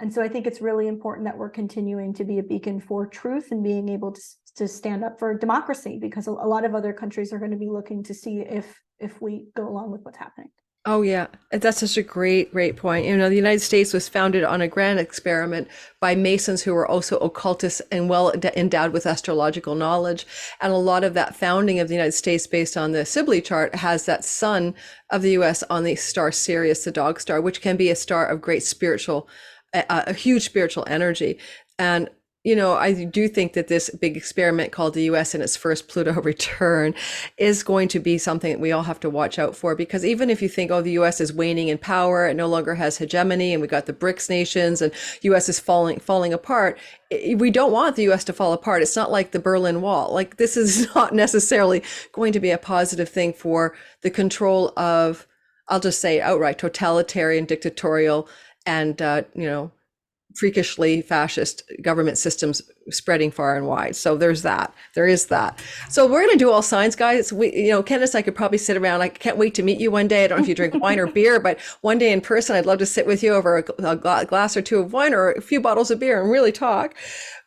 And so I think it's really important that we're continuing to be a beacon for truth and being able to stand up for democracy, because a lot of other countries are going to be looking to see if we go along with what's happening. Oh yeah, that's such a great point. You know, the United States was founded on a grand experiment by Masons who were also occultists and well endowed with astrological knowledge. And a lot of that founding of the United States based on the Sibley chart has that sun of the US on the star Sirius, the dog star, which can be a star of great spiritual, a huge spiritual energy. And you know, I do think that this big experiment called the US and its first Pluto return is going to be something that we all have to watch out for, because even if you think, oh, the US is waning in power, it no longer has hegemony, and we got the BRICS nations and US is falling apart, we don't want the US to fall apart. It's not like the Berlin Wall. Like, this is not necessarily going to be a positive thing for the control of, I'll just say outright, totalitarian, dictatorial, and, you know, freakishly fascist government systems spreading far and wide. So there is that. So we're going to do all signs, guys. You know, Candace, I could probably sit around. I can't wait to meet you one day. I don't know if you drink wine or beer, but one day in person, I'd love to sit with you over a glass or two of wine or a few bottles of beer and really talk.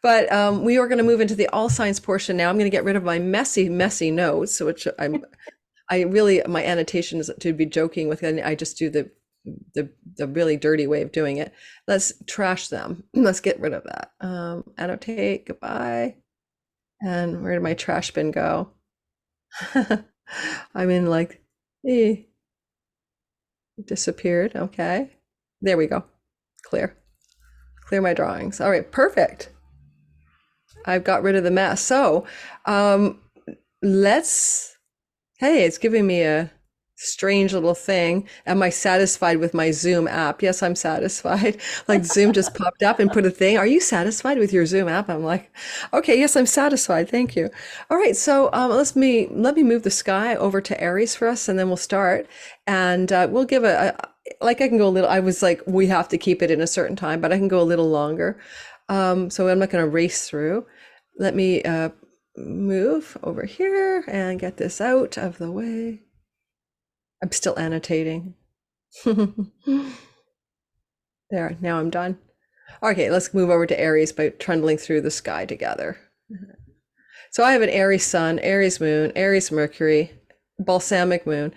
But we are going to move into the all signs portion now. I'm going to get rid of my messy notes, which I really, my annotation is to be joking with, and I just do the really dirty way of doing it. Let's trash them. Let's get rid of that. Annotate, goodbye. And where did my trash bin go? I'm in like, it disappeared. Okay. There we go. Clear my drawings. All right, perfect. I've got rid of the mess. So hey, it's giving me a strange little thing. Am I satisfied with my Zoom app? Yes, I'm satisfied. Like, Zoom just popped up and put a thing. Are you satisfied with your Zoom app? I'm like, okay, yes, I'm satisfied. Thank you. All right, so let me move the sky over to Aries for us, and then we'll start. And we'll give I can go a little. I was like, we have to keep it in a certain time, but I can go a little longer. So I'm not going to race through. Let me move over here and get this out of the way. I'm still annotating. There, now I'm done. Okay, let's move over to Aries by trundling through the sky together. So I have an Aries sun, Aries moon, Aries Mercury, balsamic moon.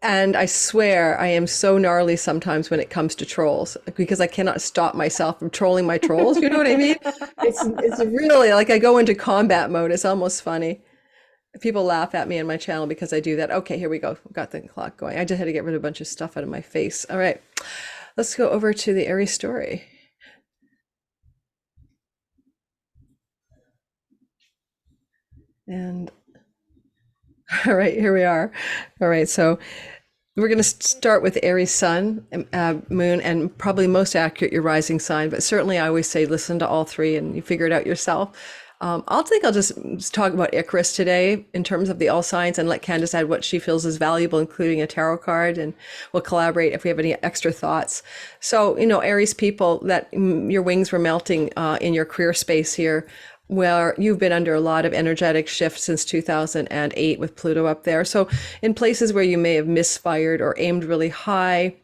And I swear I am so gnarly sometimes when it comes to trolls, because I cannot stop myself from trolling my trolls. You know what I mean? It's really like I go into combat mode. It's almost funny. People laugh at me on my channel because I do that. Okay, here we go. Got the clock going. I just had to get rid of a bunch of stuff out of my face. All right, let's go over to the Aries story. And all right, here we are. All right, so we're going to start with Aries sun, moon, and probably most accurate your rising sign. But certainly I always say listen to all three and you figure it out yourself. I'll just talk about Icarus today in terms of the all signs, and let Candace add what she feels is valuable, including a tarot card, and we'll collaborate if we have any extra thoughts. So, you know, Aries people, that your wings were melting in your career space here, where you've been under a lot of energetic shifts since 2008 with Pluto up there. So in places where you may have misfired or aimed really high,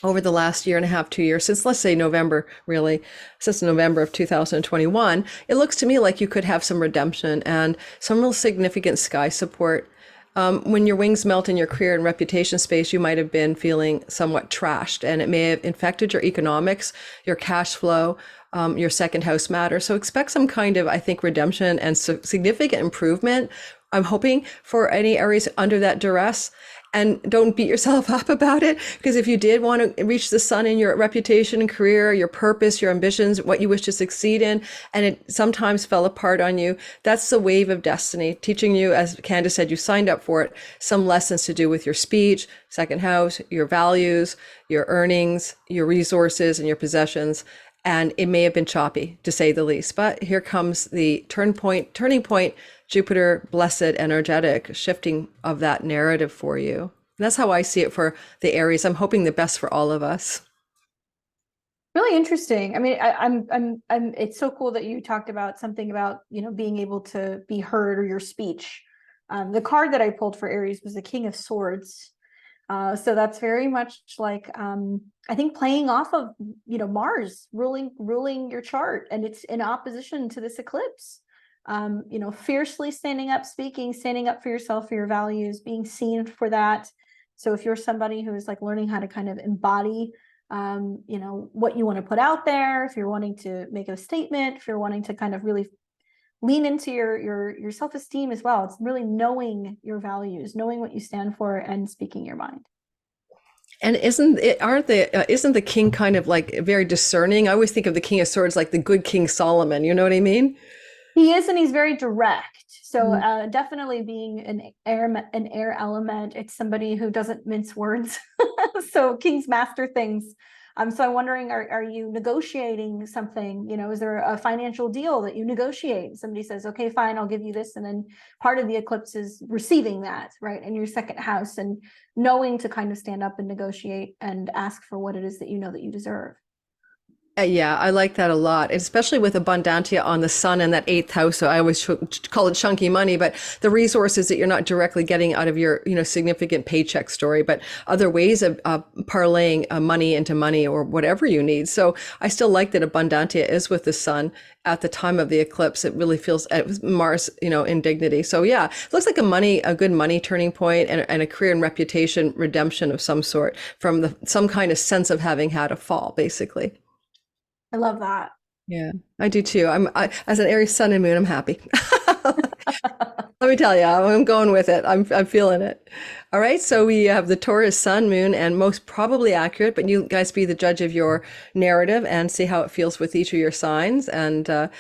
over the last year and a half, 2 years, since let's say November, really, since November of 2021, it looks to me like you could have some redemption and some real significant sky support. When your wings melt in your career and reputation space, you might have been feeling somewhat trashed, and it may have infected your economics, your cash flow, your second house matter. So expect some kind of, I think, redemption and significant improvement. I'm hoping for any Aries under that duress. And don't beat yourself up about it, because if you did want to reach the sun in your reputation and career, your purpose, your ambitions, what you wish to succeed in, and it sometimes fell apart on you, that's the wave of destiny teaching you, as Candace said, you signed up for it, some lessons to do with your speech, second house, your values, your earnings, your resources, and your possessions. And it may have been choppy, to say the least. But here comes the turning point, Jupiter, blessed, energetic shifting of that narrative for you. And that's how I see it for the Aries. I'm hoping the best for all of us. Really interesting. I mean, it's so cool that you talked about something about, being able to be heard, or your speech. The card that I pulled for Aries was the King of Swords. So that's very much like, I think, playing off of, Mars ruling your chart, and it's in opposition to this eclipse. Fiercely standing up, standing up for yourself, for your values, being seen for that. So if you're somebody who is like learning how to kind of embody, what you want to put out there, if you're wanting to make a statement, if you're wanting to kind of really lean into your self-esteem as well, it's really knowing your values, knowing what you stand for, and speaking your mind. And isn't the king kind of like very discerning? I always think of the King of Swords like the good King Solomon. You know what I mean? He is, and he's very direct. So definitely being an air element, it's somebody who doesn't mince words. So kings master things. So I'm wondering, are you negotiating something? Is there a financial deal that you negotiate? Somebody says, okay, fine, I'll give you this. And then part of the eclipse is receiving that, right? In your second house, and knowing to kind of stand up and negotiate and ask for what it is that that you deserve. Yeah, I like that a lot, especially with abundantia on the sun and that eighth house. So I always call it chunky money, but the resources that you're not directly getting out of your, significant paycheck story, but other ways of parlaying money into money or whatever you need. So I still like that abundantia is with the sun at the time of the eclipse. It really feels Mars, in dignity. So yeah, it looks like a good money turning point, and a career and reputation redemption of some sort from some kind of sense of having had a fall, basically. I love that. Yeah, I do too. As an Aries sun and moon, I'm happy. Let me tell you, I'm going with it. I'm feeling it. All right, so we have the Taurus sun, moon, and most probably accurate, but you guys be the judge of your narrative and see how it feels with each of your signs. And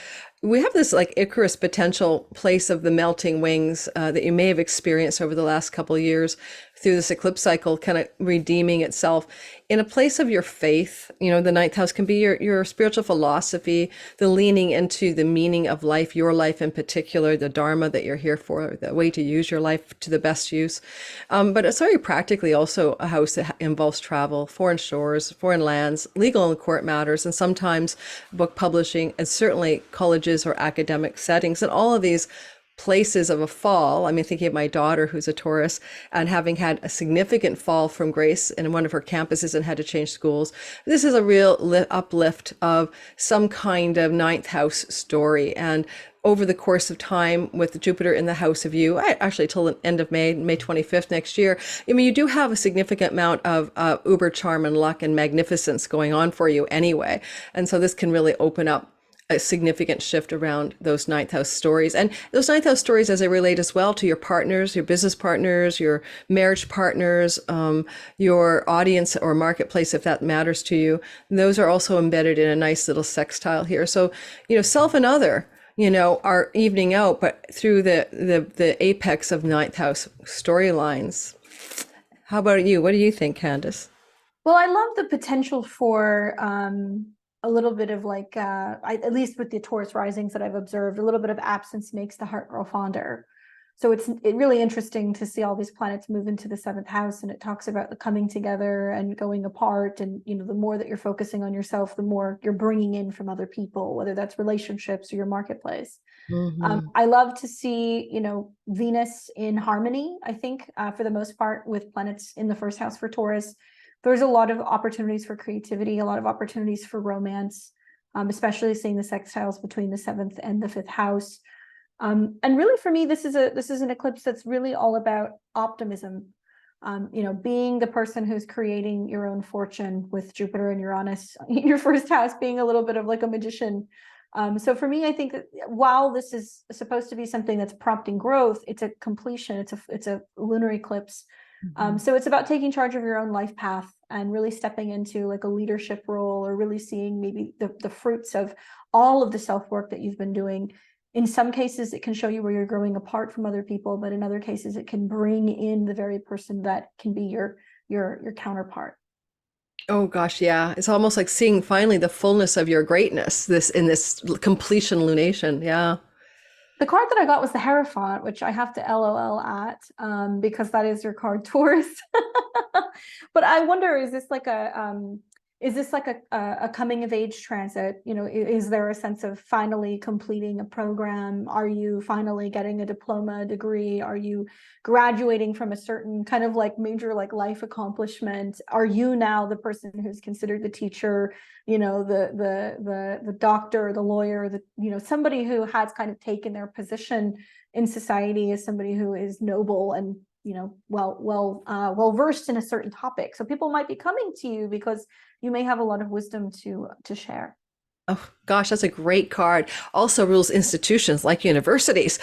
we have this like Icarus potential place of the melting wings that you may have experienced over the last couple of years through this eclipse cycle, kind of redeeming itself in a place of your faith. The ninth house can be your spiritual philosophy, the leaning into the meaning of life, your life in particular, the dharma that you're here for, the way to use your life to the best use. But it's very practically also a house that involves travel, foreign shores, foreign lands, legal and court matters, and sometimes book publishing, and certainly colleges or academic settings. And all of these places of a fall. I mean, thinking of my daughter who's a Taurus and having had a significant fall from grace in one of her campuses and had to change schools. This is a real uplift of some kind of ninth house story. And over the course of time with Jupiter in the house of you, actually till the end of May 25th next year, I mean, you do have a significant amount of uber charm and luck and magnificence going on for you anyway. And so this can really open up a significant shift around those ninth house stories, and those ninth house stories as they relate as well to your partners, your business partners, your marriage partners, your audience or marketplace, if that matters to you. And those are also embedded in a nice little sextile here. So, self and other, are evening out, but through the apex of ninth house storylines. How about you? What do you think, Candace? Well, I love the potential for a little bit of like, at least with the Taurus risings that I've observed, a little bit of absence makes the heart grow fonder. So it's really interesting to see all these planets move into the seventh house, and it talks about the coming together and going apart. And, the more that you're focusing on yourself, the more you're bringing in from other people, whether that's relationships or your marketplace. Mm-hmm. I love to see, Venus in harmony, I think, for the most part, with planets in the first house for Taurus, there's a lot of opportunities for creativity, a lot of opportunities for romance, especially seeing the sextiles between the 7th and the 5th house. And really for me, this is an eclipse that's really all about optimism. Being the person who's creating your own fortune with Jupiter and Uranus, your first house being a little bit of like a magician. So for me, I think that while this is supposed to be something that's prompting growth, it's a completion. It's a lunar eclipse. So it's about taking charge of your own life path and really stepping into like a leadership role, or really seeing maybe the fruits of all of the self-work that you've been doing. In some cases, it can show you where you're growing apart from other people, but in other cases, it can bring in the very person that can be your counterpart. Oh gosh, yeah. It's almost like seeing finally the fullness of your greatness this completion lunation. Yeah. The card that I got was the Hierophant, which I have to LOL at, because that is your card, Taurus. But I wonder, is this like a coming of age transit? Is there a sense of finally completing a program? Are you finally getting a diploma, degree? Are you graduating from a certain kind of like major like life accomplishment? Are you now the person who's considered the teacher, the doctor, the lawyer, somebody who has kind of taken their position in society as somebody who is noble and well versed in a certain topic. So people might be coming to you because you may have a lot of wisdom to share. Oh gosh, that's a great card. Also rules institutions like universities.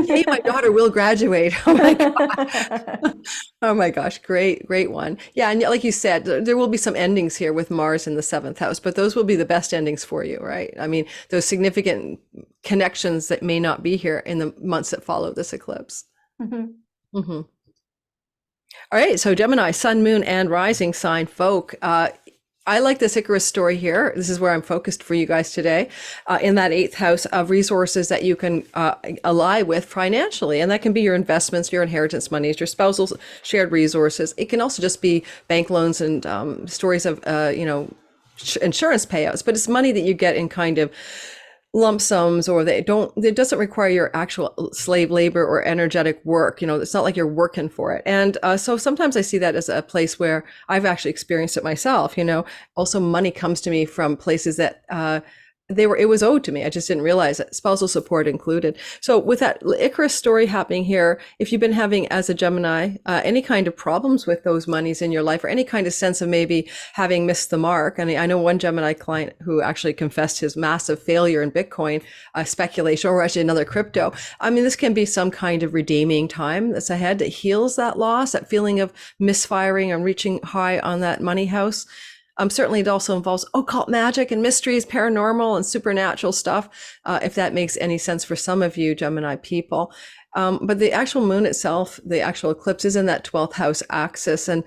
Hey, my daughter will graduate. Oh my God. Oh my gosh, great one. Yeah, and like you said, there will be some endings here with Mars in the 7th house, but those will be the best endings for you, right? I mean, those significant connections that may not be here in the months that follow this eclipse. All right, so Gemini, Sun, Moon, and Rising sign folk. I like this Icarus story here. This is where I'm focused for you guys today, in that 8th house of resources that you can ally with financially. And that can be your investments, your inheritance monies, your spousal shared resources. It can also just be bank loans and stories of, insurance payouts, but it's money that you get in kind of lump sums, or it doesn't require your actual slave labor or energetic work. It's not like you're working for it. And so sometimes I see that as a place where I've actually experienced it myself. Also money comes to me from places that it was owed to me. I just didn't realize it, spousal support included. So with that Icarus story happening here, if you've been having, as a Gemini, any kind of problems with those monies in your life, or any kind of sense of maybe having missed the mark. And I know one Gemini client who actually confessed his massive failure in Bitcoin speculation, or actually another crypto. I mean, this can be some kind of redeeming time that's ahead that heals that loss, that feeling of misfiring and reaching high on that money house. Certainly it also involves occult magic and mysteries, paranormal and supernatural stuff, if that makes any sense for some of you Gemini people. But the actual moon itself, the actual eclipse, is in that 12th house axis. And,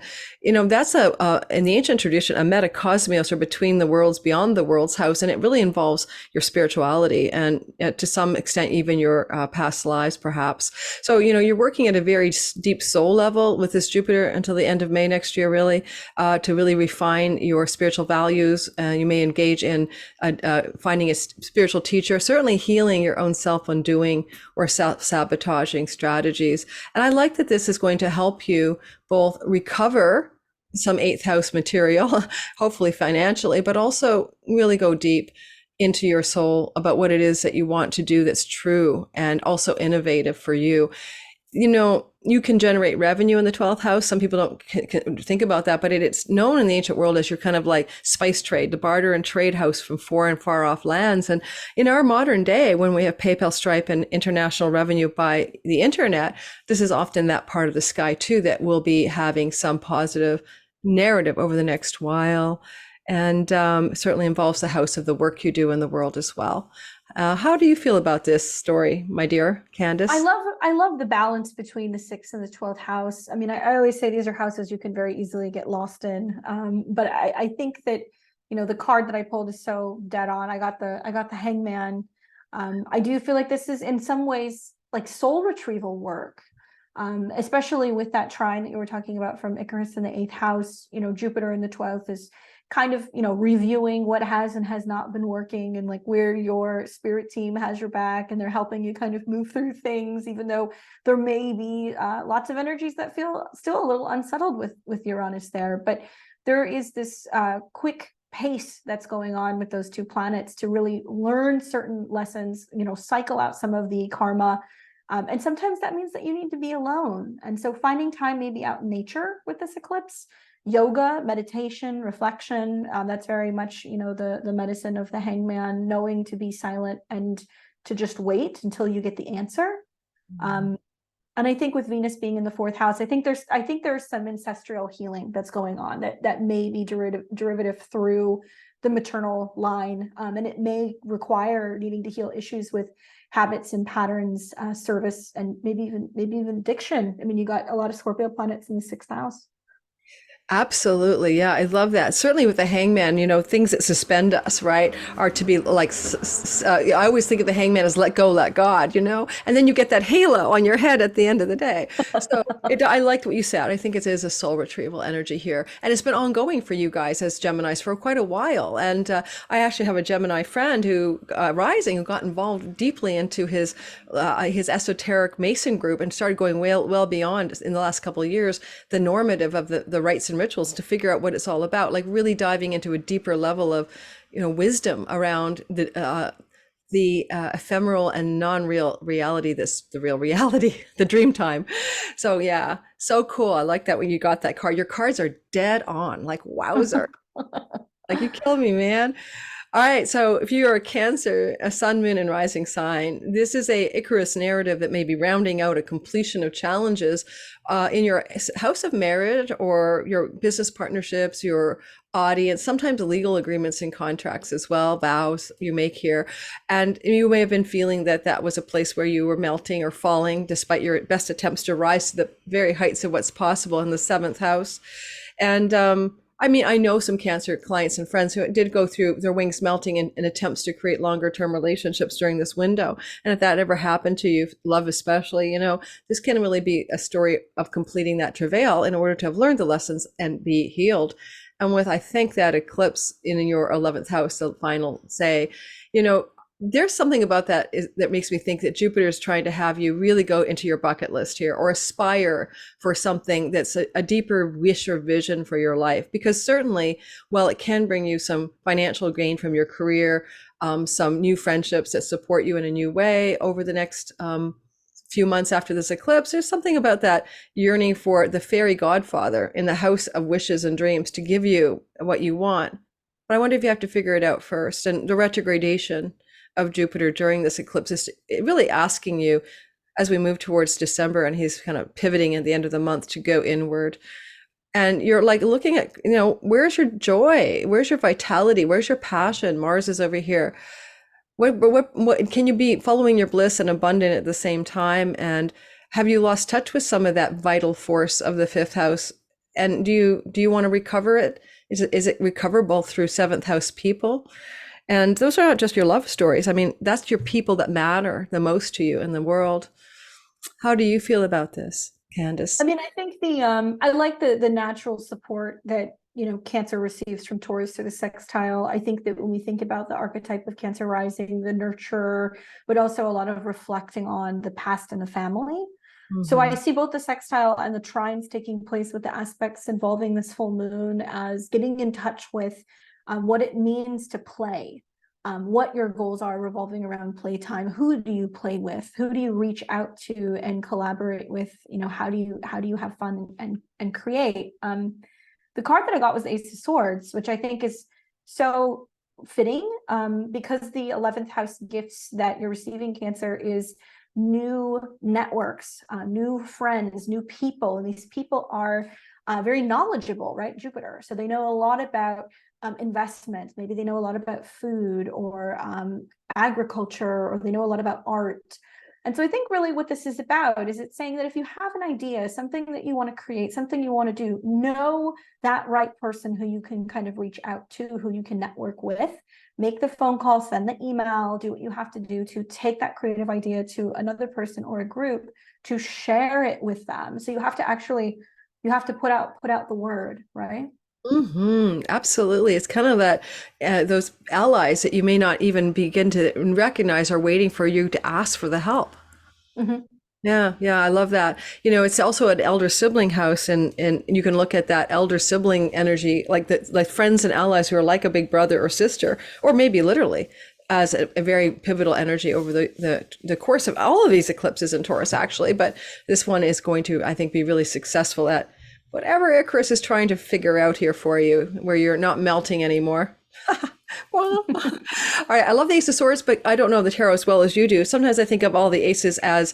that's in the ancient tradition, a metacosmos, or between the worlds, beyond the world's house. And it really involves your spirituality and to some extent, even your past lives, perhaps. So, you're working at a very deep soul level with this Jupiter until the end of May next year, really, to really refine your spiritual values. You may engage in finding a spiritual teacher, certainly healing your own self-undoing or self-sabotaging strategies. And I like that this is going to help you both recover some 8th house material, hopefully financially, but also really go deep into your soul about what it is that you want to do that's true and also innovative for you. You can generate revenue in the 12th house. Some people don't think about that, but it's known in the ancient world as your kind of like spice trade, the barter and trade house from foreign and far off lands. And in our modern day, when we have PayPal, Stripe, and international revenue by the internet, this is often that part of the sky too that will be having some positive narrative over the next while. And certainly involves the house of the work you do in the world as well. How do you feel about this story, my dear Candace? I love the balance between the 6th and the 12th house. I mean, I always say these are houses you can very easily get lost in. But I think that, the card that I pulled is so dead on. I got the Hangman. I do feel like this is in some ways like soul retrieval work. Especially with that trine that you were talking about from Icarus in the 8th house. Jupiter in the 12th is kind of, reviewing what has and has not been working, and like where your spirit team has your back, and they're helping you kind of move through things, even though there may be lots of energies that feel still a little unsettled with Uranus there. But there is this quick pace that's going on with those two planets to really learn certain lessons, cycle out some of the karma. And sometimes that means that you need to be alone. And so finding time maybe out in nature with this eclipse, yoga, meditation, reflection, that's very much, the medicine of the hangman, knowing to be silent and to just wait until you get the answer. And I think with Venus being in the fourth house, I think there's some ancestral healing that's going on that may be derivative through the maternal line. And it may require needing to heal issues with habits and patterns, service, and maybe even addiction. I mean, you got a lot of Scorpio planets in the sixth house. Absolutely. Yeah, I love that. Certainly with the hangman, things that suspend us, right, are to be like, I always think of the hangman as let go, let God, and then you get that halo on your head at the end of the day. So I liked what you said. I think it is a soul retrieval energy here. And it's been ongoing for you guys as Geminis for quite a while. And I actually have a Gemini friend who got involved deeply into his esoteric Mason group and started going well beyond in the last couple of years, the normative of the rites and rituals to figure out what it's all about, like really diving into a deeper level of wisdom around the ephemeral and non-real reality, the real reality, the dream time. So yeah, so cool. I like that when you got that card. Your cards are dead on, like wowzer. Like you kill me, man. All right, so if you're a Cancer, a sun, moon, and rising sign, this is a Icarus narrative that may be rounding out a completion of challenges in your house of marriage or your business partnerships, your audience, sometimes legal agreements and contracts as well, vows you make here. And you may have been feeling that was a place where you were melting or falling despite your best attempts to rise to the very heights of what's possible in the seventh house. And I know some Cancer clients and friends who did go through their wings melting in attempts to create longer term relationships during this window. And if that ever happened to you, love especially, this can really be a story of completing that travail in order to have learned the lessons and be healed. And with, I think, that eclipse in your 11th house, the final say, there's something about that that makes me think that Jupiter is trying to have you really go into your bucket list here or aspire for something that's a deeper wish or vision for your life. Because certainly, while it can bring you some financial gain from your career, some new friendships that support you in a new way over the next few months after this eclipse, there's something about that yearning for the fairy godfather in the house of wishes and dreams to give you what you want. But I wonder if you have to figure it out first. And the retrogradation of Jupiter during this eclipse is really asking you, as we move towards December and he's kind of pivoting at the end of the month, to go inward. And you're like looking at, where's your joy? Where's your vitality? Where's your passion? Mars is over here. What can you be following your bliss and abundant at the same time? And have you lost touch with some of that vital force of the fifth house? And do you want to recover it? Is it recoverable through seventh house people? And those are not just your love stories. I mean, that's your people that matter the most to you in the world. How do you feel about this, Candace? I mean, I think I like the natural support that, Cancer receives from Taurus through the sextile. I think that when we think about the archetype of Cancer rising, the nurturer, but also a lot of reflecting on the past and the family. Mm-hmm. So I see both the sextile and the trines taking place with the aspects involving this full moon as getting in touch with what it means to play, what your goals are revolving around playtime. Who do you play with? Who do you reach out to and collaborate with? How do you have fun and create? The card that I got was the Ace of Swords, which I think is so fitting because the 11th house gifts that you're receiving, Cancer, is new networks, new friends, new people. And these people are very knowledgeable, right? Jupiter. So they know a lot about investment. Maybe they know a lot about food or agriculture, or they know a lot about art. And so I think really what this is about is it's saying that if you have an idea, something that you want to create, something you want to do, know that right person who you can kind of reach out to, who you can network with, make the phone call, send the email, do what you have to do to take that creative idea to another person or a group to share it with them. So you have to put out the word, right? Mm-hmm. Absolutely. It's kind of that those allies that you may not even begin to recognize are waiting for you to ask for the help. Mm-hmm. Yeah, yeah, I love that. You know, it's also an elder sibling house, and you can look at that elder sibling energy, like the like friends and allies who are like a big brother or sister, or maybe literally, as a very pivotal energy over the course of all of these eclipses in Taurus, actually. But this one is going to, I think, be really successful at whatever Icarus is trying to figure out here for you, where you're not melting anymore. Well, all right. I love the Ace of Swords, but I don't know the tarot as well as you do. Sometimes I think of all the aces as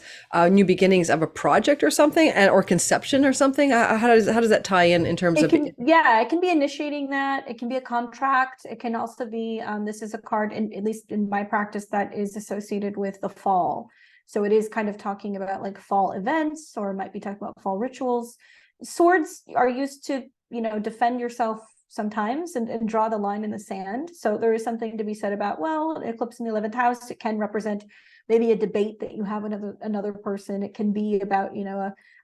new beginnings of a project or something, or conception or something. How does that tie in terms It of? can, yeah, it can be initiating that. It can be a contract. It can also be, this is a card, at least in my practice, that is associated with the fall. So it is kind of talking about like fall events, or it might be talking about fall rituals. Swords are used to, defend yourself sometimes, and draw the line in the sand. So there is something to be said about, well, eclipse in the 11th house, it can represent maybe a debate that you have with another person. It can be about,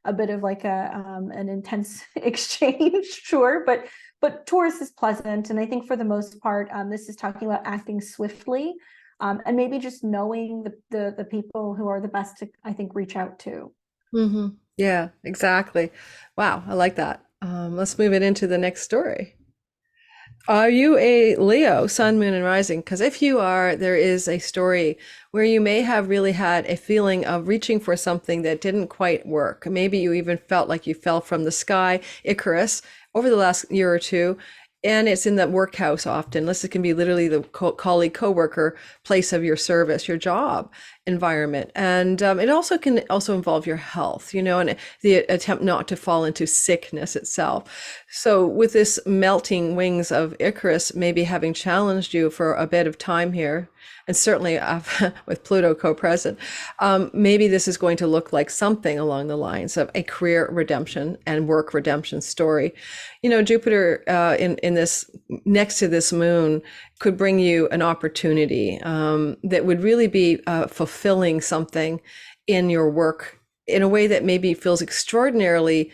a bit of like an intense exchange, sure, but Taurus is pleasant, and I think for the most part, this is talking about acting swiftly, and maybe just knowing the people who are the best to, I think, reach out to. Hmm. Yeah, exactly. Wow, I like that. Let's move it into the next story. Are you a Leo, sun, moon, and rising? Because if you are, there is a story where you may have really had a feeling of reaching for something that didn't quite work. Maybe you even felt like you fell from the sky, Icarus, over the last year or two. And it's in the workhouse often. This can be literally the colleague, coworker place of your service, your job environment. And it also can also involve your health, and the attempt not to fall into sickness itself. So with this melting wings of Icarus maybe having challenged you for a bit of time here, and certainly with Pluto co-present, maybe this is going to look like something along the lines of a career redemption and work redemption story. Jupiter in this next to this moon could bring you an opportunity that would really be fulfilling something in your work in a way that maybe feels extraordinarily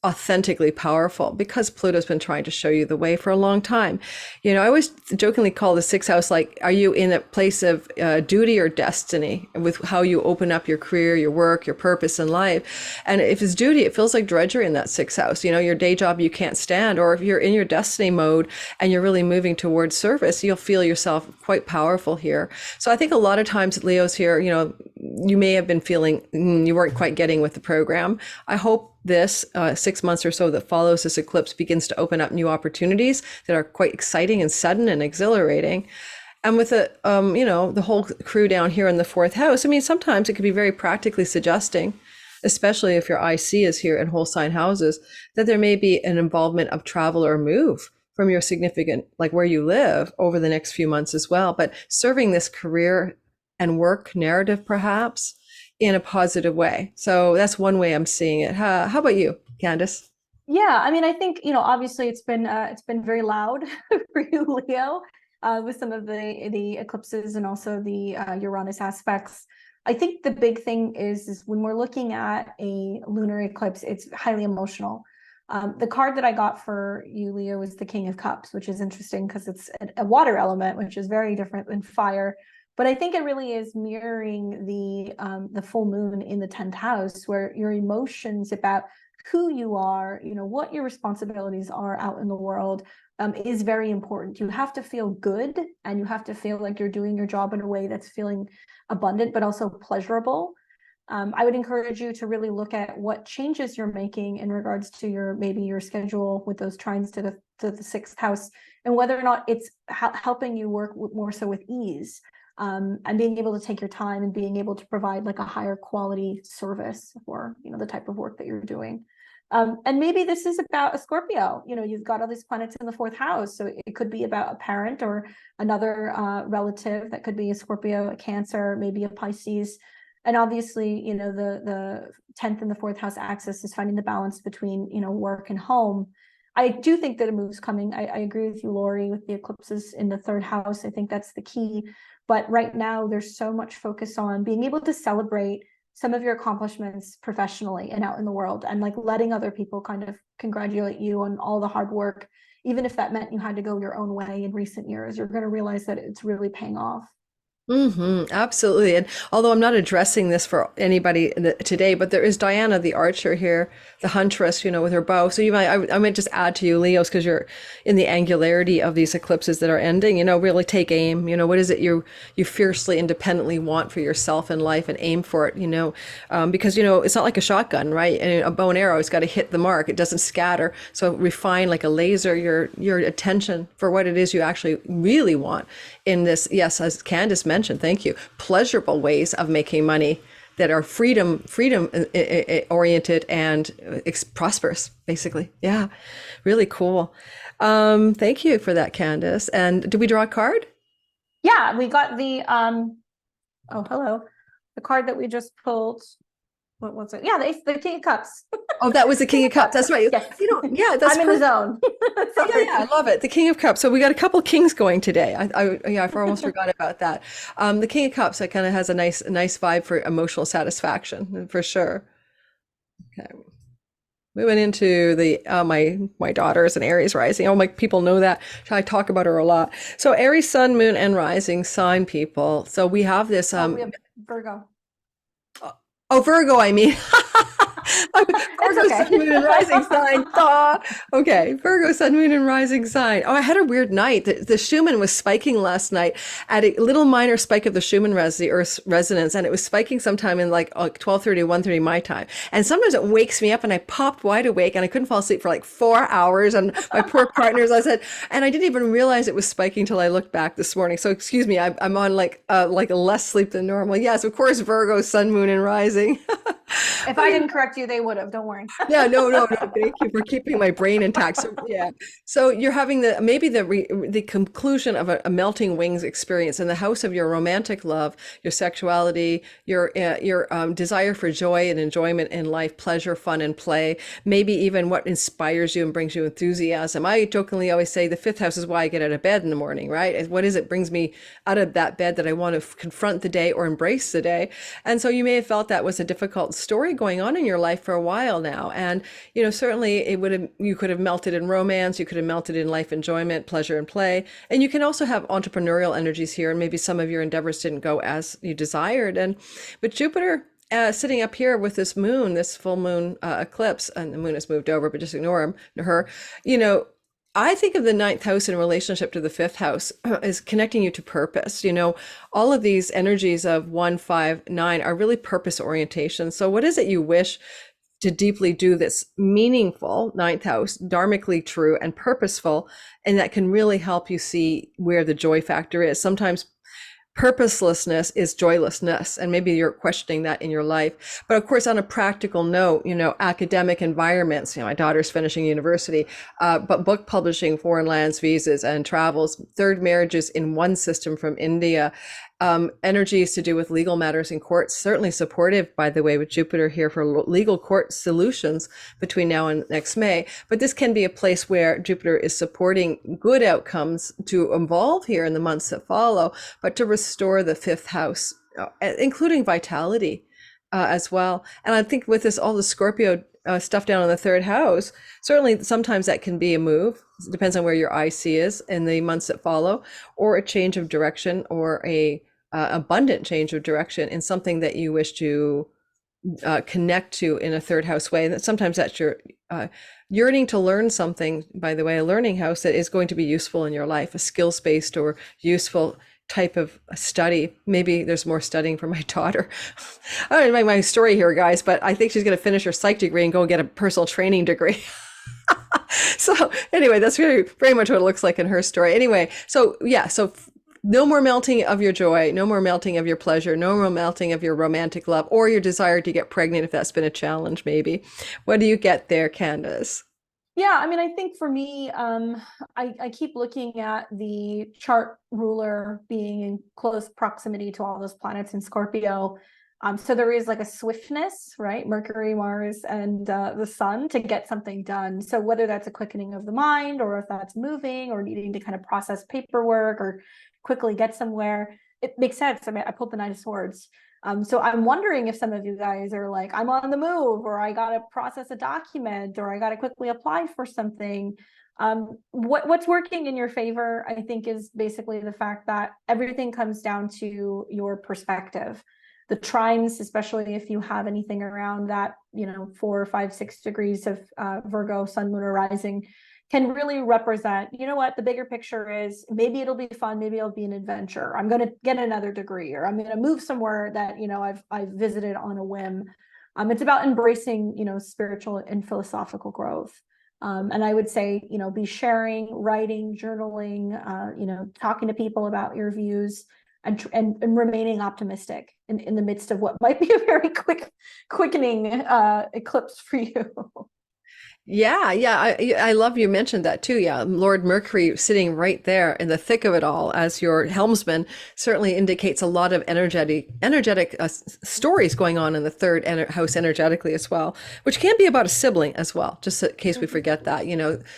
authentically powerful, because Pluto's been trying to show you the way for a long time. I always jokingly call the sixth house, like, are you in a place of duty or destiny with how you open up your career, your work, your purpose in life? And if it's duty, it feels like drudgery in that sixth house. Your day job you can't stand, or if you're in your destiny mode and you're really moving towards service, you'll feel yourself quite powerful here. So I think a lot of times Leo's here, you may have been feeling you weren't quite getting with the program. I hope this 6 months or so that follows this eclipse begins to open up new opportunities that are quite exciting and sudden and exhilarating. And with the whole crew down here in the fourth house, I mean, sometimes it could be very practically suggesting, especially if your IC is here in whole sign houses, that there may be an involvement of travel or move from your significant, like where you live, over the next few months as well. But serving this career and work narrative, perhaps, in a positive way. So that's one way I'm seeing it. How about you, Candace? Yeah, I mean, I think, obviously it's been very loud for you, Leo, with some of the eclipses and also the Uranus aspects. I think the big thing is when we're looking at a lunar eclipse, it's highly emotional. The card that I got for you, Leo, is the King of Cups, which is interesting because it's a water element, which is very different than fire. But I think it really is mirroring the full moon in the 10th house, where your emotions about who you are, what your responsibilities are out in the world, is very important. You have to feel good, and you have to feel like you're doing your job in a way that's feeling abundant, but also pleasurable. I would encourage you to really look at what changes you're making in regards to maybe your schedule with those trines to the sixth house, and whether or not it's helping you work more so with ease. And being able to take your time and being able to provide like a higher quality service for, the type of work that you're doing. And maybe this is about a Scorpio. You've got all these planets in the fourth house, so it could be about a parent or another relative. That could be a Scorpio, a Cancer, maybe a Pisces. And obviously, the 10th and the fourth house axis is finding the balance between, work and home. I do think that a move's coming. I agree with you, Lori, with the eclipses in the third house. I think that's the key. But right now, there's so much focus on being able to celebrate some of your accomplishments professionally and out in the world, and like letting other people kind of congratulate you on all the hard work. Even if that meant you had to go your own way in recent years, you're going to realize that it's really paying off. Absolutely. And although I'm not addressing this for anybody today, but there is Diana, the archer here, the huntress, with her bow. So I might just add to you, Leos, because you're in the angularity of these eclipses that are ending, really take aim. What is it you fiercely, independently want for yourself in life and aim for it, because, it's not like a shotgun, right? And a bow and arrow, it's got to hit the mark. It doesn't scatter. So refine like a laser your attention for what it is you actually really want in this, yes, as Candace mentioned, thank you, pleasurable ways of making money that are freedom oriented and prosperous, basically. Yeah, really cool. Thank you for that, Candace. And did we draw a card? Yeah, we got the oh, hello. The card that we just pulled. What was it? Yeah, the King of Cups. Oh, that was the King of Cups. That's right. Yes. Yeah, that's I'm in the zone. Yeah, I love it. The King of Cups. So we got a couple kings going today. I almost forgot about that. The King of Cups, that kind of has a nice vibe for emotional satisfaction, for sure. Okay. We went into the my daughter is an Aries rising. Oh, my people know that. I talk about her a lot. So Aries, Sun, Moon, and Rising sign people. So we have this. We have Virgo. Oh, Virgo, I mean. Virgo, okay. Sun, Moon, and Rising sign. Duh. Okay, Virgo, Sun, Moon, and Rising sign. Oh, I had a weird night. The Schumann was spiking last night at a little minor spike of the Schumann the Earth's resonance, and it was spiking sometime in like 12:30, 1:30 my time. And sometimes it wakes me up, and I popped wide awake, and I couldn't fall asleep for like 4 hours. And my poor partners, I said, and I didn't even realize it was spiking until I looked back this morning. So excuse me, I'm on like less sleep than normal. Yes, of course, Virgo, Sun, Moon, and Rising. If I didn't correct you, they would have. Don't worry. Yeah, no. Thank you for keeping my brain intact. So yeah, so you're having the conclusion of a melting wings experience in the house of your romantic love, your sexuality, your desire for joy and enjoyment in life, pleasure, fun, and play. Maybe even what inspires you and brings you enthusiasm. I jokingly always say the fifth house is why I get out of bed in the morning, right? What is it brings me out of that bed that I want to confront the day or embrace the day? And so you may have felt that was a difficult story going on in your life for a while now. And, certainly you could have melted in romance, you could have melted in life enjoyment, pleasure, and play. And you can also have entrepreneurial energies here. And maybe some of your endeavors didn't go as you desired. But Jupiter, sitting up here with this moon, this full moon eclipse, and the moon has moved over, but just ignore her, I think of the ninth house in relationship to the fifth house is connecting you to purpose. All of these energies of 1, 5, 9 are really purpose orientation. So what is it you wish to deeply do that's meaningful, ninth house, dharmically true and purposeful, and that can really help you see where the joy factor is? Sometimes purposelessness is joylessness, and maybe you're questioning that in your life. But of course, on a practical note, academic environments, my daughter's finishing university, but book publishing, foreign lands, visas, and travels, third marriages in one system from India, energies to do with legal matters in courts, certainly supportive, by the way, with Jupiter here for legal court solutions between now and next May. But this can be a place where Jupiter is supporting good outcomes to evolve here in the months that follow, but to restore the fifth house, including vitality as well. And I think with this, all the Scorpio stuff down in the third house, certainly sometimes that can be a move. It depends on where your IC is in the months that follow, or a change of direction, or a abundant change of direction in something that you wish to connect to in a third house way. That sometimes that's your yearning to learn something, by the way, a learning house that is going to be useful in your life, a skills-based or useful type of study. Maybe there's more studying for my daughter. I don't know my story here, guys, but I think she's going to finish her psych degree and go get a personal training degree. So anyway, that's very much what it looks like in her story. Anyway, so yeah, so no more melting of your joy, no more melting of your pleasure, no more melting of your romantic love or your desire to get pregnant if that's been a challenge, maybe. What do you get there, Candace? Yeah, I mean, I think for me, I keep looking at the chart ruler being in close proximity to all those planets in Scorpio. So there is like a swiftness, right? Mercury, Mars, and the sun to get something done. So whether that's a quickening of the mind, or if that's moving or needing to kind of process paperwork or quickly get somewhere, it makes sense. I mean, I pulled the Nine of Swords. So I'm wondering if some of you guys are like, I'm on the move, or I got to process a document, or I got to quickly apply for something. What's working in your favor, I think, is basically the fact that everything comes down to your perspective. The trines, especially if you have anything around that, 4, 5, 6 degrees of Virgo, sun, moon, or rising, can really represent, what the bigger picture is. Maybe it'll be fun, maybe it'll be an adventure. I'm going to get another degree, or I'm going to move somewhere that, I've visited on a whim. It's about embracing, spiritual and philosophical growth. And I would say, be sharing, writing, journaling, talking to people about your views, and remaining optimistic in the midst of what might be a very quickening eclipse for you. Yeah, yeah, I love you mentioned that too. Yeah, Lord Mercury sitting right there in the thick of it all as your helmsman certainly indicates a lot of energetic stories going on in the third house energetically as well, which can be about a sibling as well. Just in case we forget that,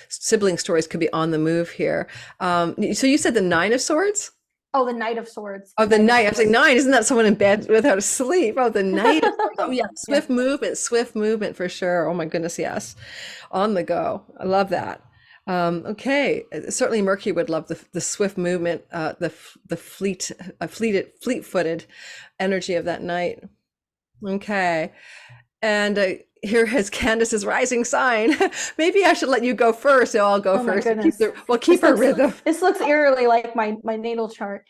sibling stories could be on the move here. So you said the Nine of Swords? Oh, the Knight of Swords. Oh, the Knight. I was like, nine, isn't that someone in bed without a sleep? Oh, the Knight. Oh, yeah. Swift movement for sure. Oh my goodness, yes. On the go. I love that. Okay. Certainly Mercury would love the swift movement, the fleet-footed energy of that night. Okay. And here has Candace's rising sign. Maybe I should let you go first. So I'll go first. We'll keep our rhythm. This looks eerily like my natal chart.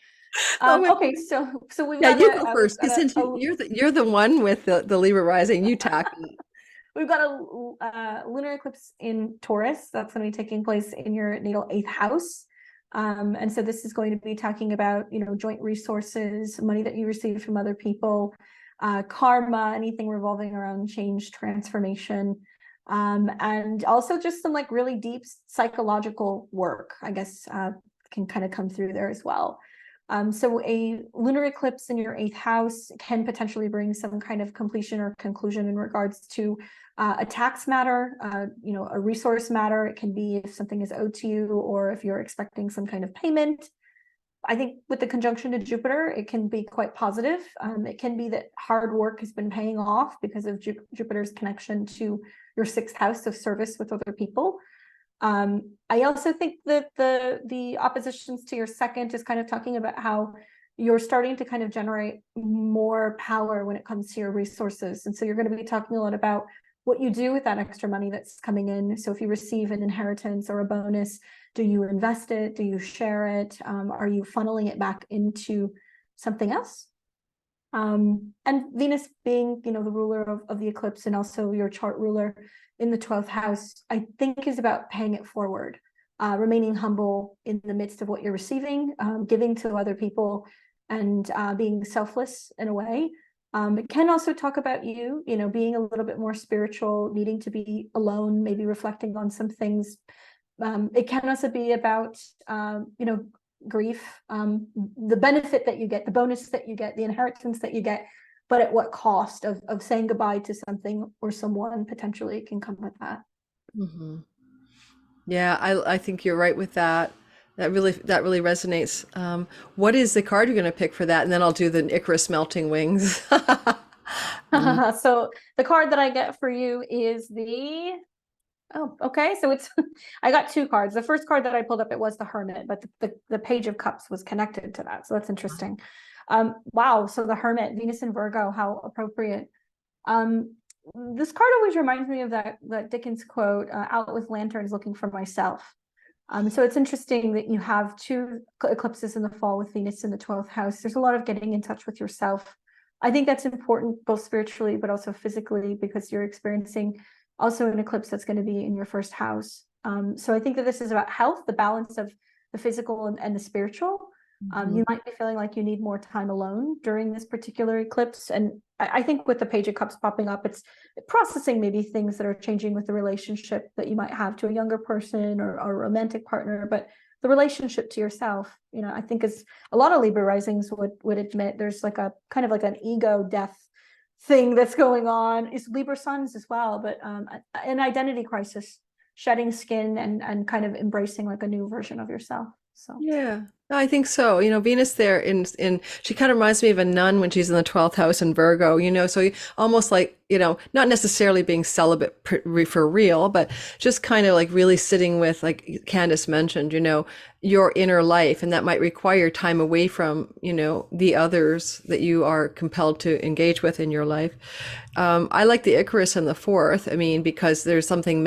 Okay, so we've got you go first. Since you're the one with the Libra rising, you tackle it. We've got a lunar eclipse in Taurus that's going to be taking place in your natal 8th house. And so this is going to be talking about, joint resources, money that you receive from other people, karma, anything revolving around change, transformation, and also just some like really deep psychological work, I guess, can kind of come through there as well. So a lunar eclipse in your 8th house can potentially bring some kind of completion or conclusion in regards to a tax matter, a resource matter. It can be if something is owed to you or if you're expecting some kind of payment. I think with the conjunction to Jupiter, it can be quite positive. It can be that hard work has been paying off because of Jupiter's connection to your 6th house of service with other people. I also think that the oppositions to your 2nd is kind of talking about how you're starting to kind of generate more power when it comes to your resources. And so you're going to be talking a lot about what you do with that extra money that's coming in. So if you receive an inheritance or a bonus, do you invest it? Do you share it? Are you funneling it back into something else? And Venus being, the ruler of the eclipse and also your chart ruler in the 12th house, I think is about paying it forward, remaining humble in the midst of what you're receiving, giving to other people, and being selfless in a way. It can also talk about you, being a little bit more spiritual, needing to be alone, maybe reflecting on some things. It can also be about, grief, the benefit that you get, the bonus that you get, the inheritance that you get, but at what cost of saying goodbye to something or someone potentially can come with that. Mm-hmm. Yeah, I think you're right with that. That really resonates. What is the card you're going to pick for that? And then I'll do the Icarus melting wings. So the card that I get for you is so it's I got 2 cards. The first card that I pulled up, it was the Hermit, but the Page of Cups was connected to that. So that's interesting. Wow. So the Hermit, Venus in Virgo, how appropriate. This card always reminds me of that Dickens quote, out with lanterns looking for myself. So it's interesting that you have 2 eclipses in the fall with Venus in the 12th house. There's a lot of getting in touch with yourself. I think that's important both spiritually, but also physically, because you're experiencing also an eclipse that's going to be in your 1st house. So I think that this is about health, the balance of the physical and the spiritual. You might be feeling like you need more time alone during this particular eclipse. And I think with the Page of Cups popping up, it's processing maybe things that are changing with the relationship that you might have to a younger person or a romantic partner, but the relationship to yourself, I think is a lot of Libra risings would admit there's like a kind of like an ego death thing that's going on. Is Libra suns as well, but an identity crisis, shedding skin and kind of embracing like a new version of yourself. So yeah, I think so. Venus there in she kind of reminds me of a nun when she's in the 12th house in Virgo, so almost like not necessarily being celibate for real, but just kind of like really sitting with, like Candace mentioned, your inner life. And that might require time away from, the others that you are compelled to engage with in your life. I like the Icarus in the fourth. I mean, because there's something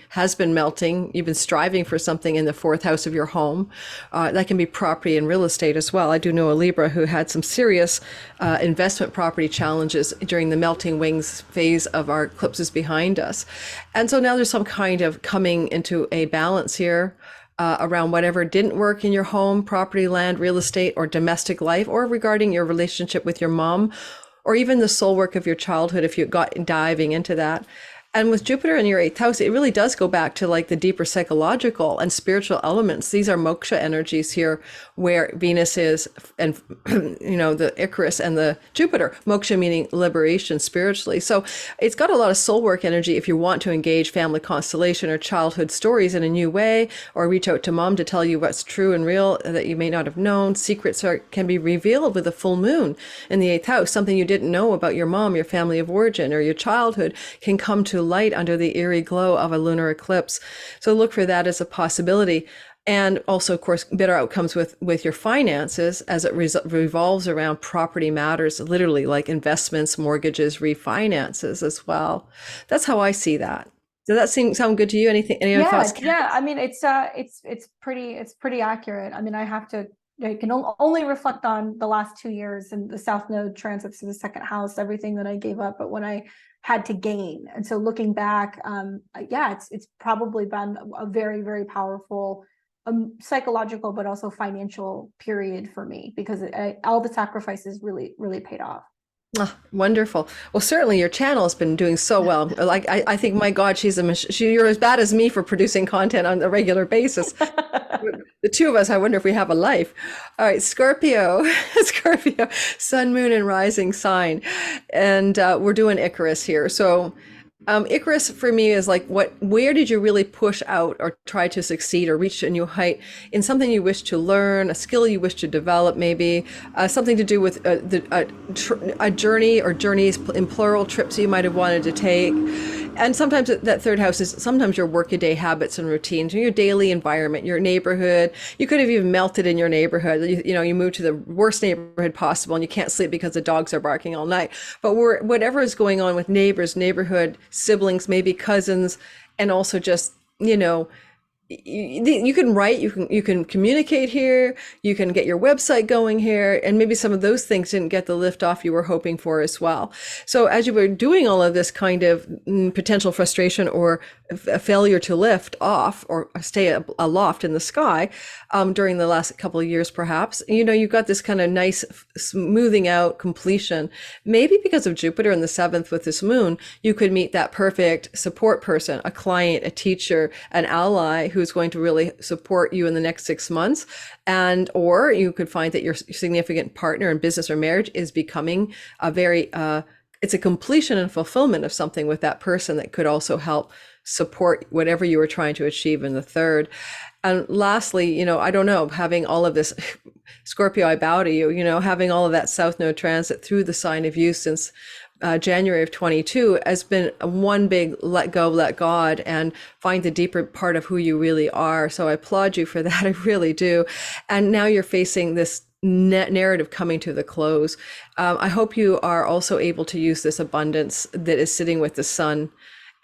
has been melting. You've been striving for something in the fourth house of your home. That can be property and real estate as well. I do know a Libra who had some serious investment property challenges during the melting wings phase of our eclipses behind us. And so now there's some kind of coming into a balance here. Around whatever didn't work in your home, property, land, real estate, or domestic life, or regarding your relationship with your mom, or even the soul work of your childhood if you got diving into that. And with Jupiter in your eighth house, it really does go back to like the deeper psychological and spiritual elements. These are moksha energies here, where Venus is, and the Icarus and the Jupiter. Moksha meaning liberation spiritually. So it's got a lot of soul work energy if you want to engage family constellation or childhood stories in a new way, or reach out to mom to tell you what's true and real that you may not have known. Secrets can be revealed with a full moon in the eighth house. Something you didn't know about your mom, your family of origin, or your childhood can come to light under the eerie glow of a lunar eclipse. So look for that as a possibility. And also, of course, better outcomes with your finances as it revolves around property matters, literally like investments, mortgages, refinances as well. That's how I see that. Does that sound good to you? Any other thoughts? Yeah. I mean, it's pretty accurate. I mean, I can only reflect on the last 2 years and the South Node transits to the second house, everything that I gave up, but when I had to gain. And so looking back, it's probably been a very, very powerful psychological, but also financial period for me, because all the sacrifices really, really paid off. Oh, wonderful. Well, certainly your channel has been doing so well. Like I think, my God, you're as bad as me for producing content on a regular basis. The two of us, I wonder if we have a life. All right, Scorpio, sun, moon, and rising sign. And we're doing Icarus here. So Icarus for me is like, where did you really push out or try to succeed or reach a new height in something you wish to learn, a skill you wish to develop, maybe something to do with a journey or journeys in plural, trips you might have wanted to take. And sometimes that third house is sometimes your workaday habits and routines, your daily environment, your neighborhood. You could have even melted in your neighborhood. You moved to the worst neighborhood possible and you can't sleep because the dogs are barking all night. But whatever is going on with neighbors, neighborhood, siblings, maybe cousins, and also just, you can write, you can communicate here, you can get your website going here, and maybe some of those things didn't get the lift off you were hoping for as well. So as you were doing all of this kind of potential frustration or a failure to lift off or stay aloft in the sky during the last couple of years, perhaps, you got this kind of nice smoothing out completion. Maybe because of Jupiter in the seventh with this moon, you could meet that perfect support person, a client, a teacher, an ally who's going to really support you in the next 6 months. Or you could find that your significant partner in business or marriage is becoming it's a completion and fulfillment of something with that person that could also help support whatever you were trying to achieve in the third. And lastly, I don't know, having all of this, Scorpio, I bow to you, having all of that South Node transit through the sign of you since January of 22 has been one big let go, let God, and find the deeper part of who you really are. So I applaud you for that. I really do. And now you're facing this narrative coming to the close. I hope you are also able to use this abundance that is sitting with the sun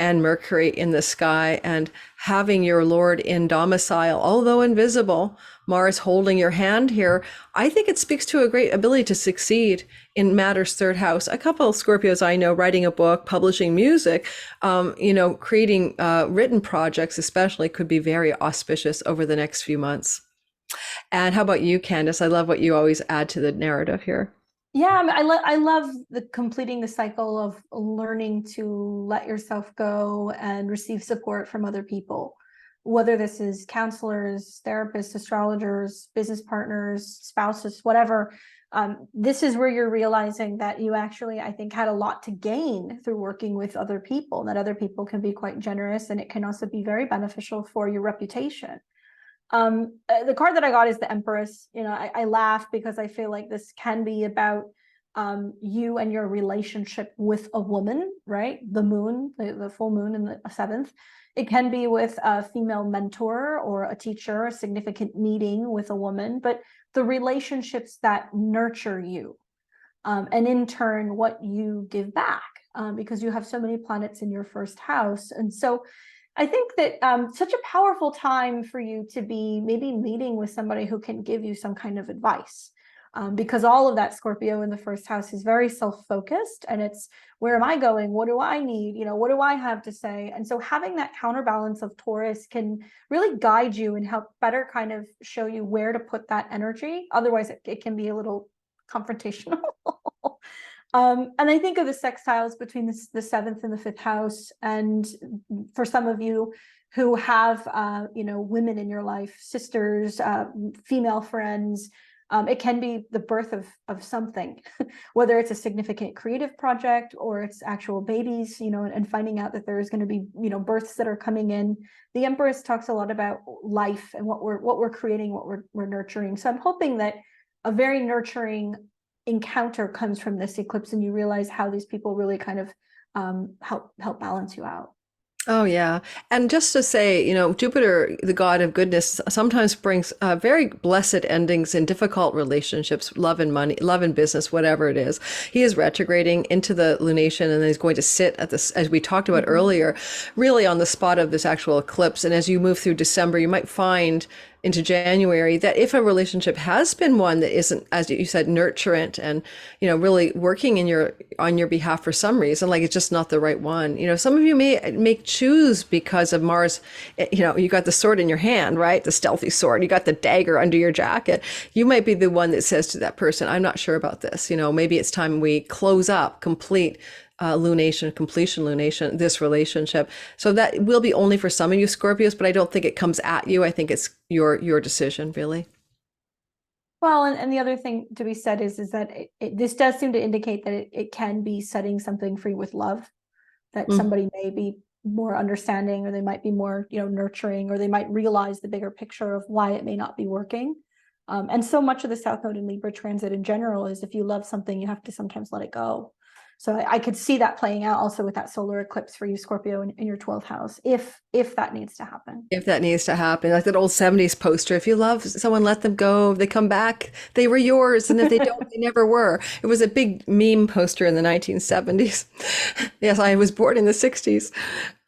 and Mercury in the sky, and having your Lord in domicile, although invisible, Mars holding your hand here. I think it speaks to a great ability to succeed in matters third house. A couple of Scorpios I know, writing a book, publishing music, creating written projects especially, could be very auspicious over the next few months. And how about you, Candace? I love what you always add to the narrative here. Yeah, I mean, I love completing the cycle of learning to let yourself go and receive support from other people, whether this is counselors, therapists, astrologers, business partners, spouses, whatever. This is where you're realizing that you actually, I think, had a lot to gain through working with other people, that other people can be quite generous, and it can also be very beneficial for your reputation. The card that I got is the Empress. I laugh because I feel like this can be about you and your relationship with a woman, right? The moon, the full moon in the seventh. It can be with a female mentor or a teacher, a significant meeting with a woman, but the relationships that nurture you, and in turn, what you give back, because you have so many planets in your first house. And so I think that such a powerful time for you to be maybe meeting with somebody who can give you some kind of advice. Because all of that Scorpio in the first house is very self-focused, and it's, where am I going? What do I need? You know, what do I have to say? And so having that counterbalance of Taurus can really guide you and help better kind of show you where to put that energy. Otherwise, it can be a little confrontational. And I think of the sextiles between the seventh and the fifth house. And for some of you who have, women in your life, sisters, female friends, it can be the birth of something, whether it's a significant creative project or it's actual babies, and finding out that there's going to be, births that are coming in. The Empress talks a lot about life and what we're creating, what we're nurturing. So I'm hoping that a very nurturing encounter comes from this eclipse, and you realize how these people really kind of help balance you out. Oh, yeah. And just to say, Jupiter, the god of goodness, sometimes brings very blessed endings in difficult relationships, love and money, love and business, whatever it is. He is retrograding into the lunation, and then he's going to sit at this, as we talked about earlier, really on the spot of this actual eclipse. And as you move through December, you might find into January that if a relationship has been one that isn't, as you said, nurturant and, really working on your behalf for some reason, like it's just not the right one. Some of you may choose because of Mars, you got the sword in your hand, right? The stealthy sword, you got the dagger under your jacket. You might be the one that says to that person, I'm not sure about this. Maybe it's time we close up, complete completion lunation, this relationship. So that will be only for some of you Scorpios, but I don't think it comes at you. I think it's your decision, really. Well, and the other thing to be said is that this does seem to indicate that it can be setting something free with love, that somebody may be more understanding, or they might be more, nurturing, or they might realize the bigger picture of why it may not be working. And so much of the South Node in Libra transit in general is, if you love something, you have to sometimes let it go. So I could see that playing out also with that solar eclipse for you, Scorpio, in your 12th house, if that needs to happen. If that needs to happen, like that old 70s poster, if you love someone, let them go. If they come back, they were yours. And if they don't, they never were. It was a big meme poster in the 1970s. Yes, I was born in the 60s.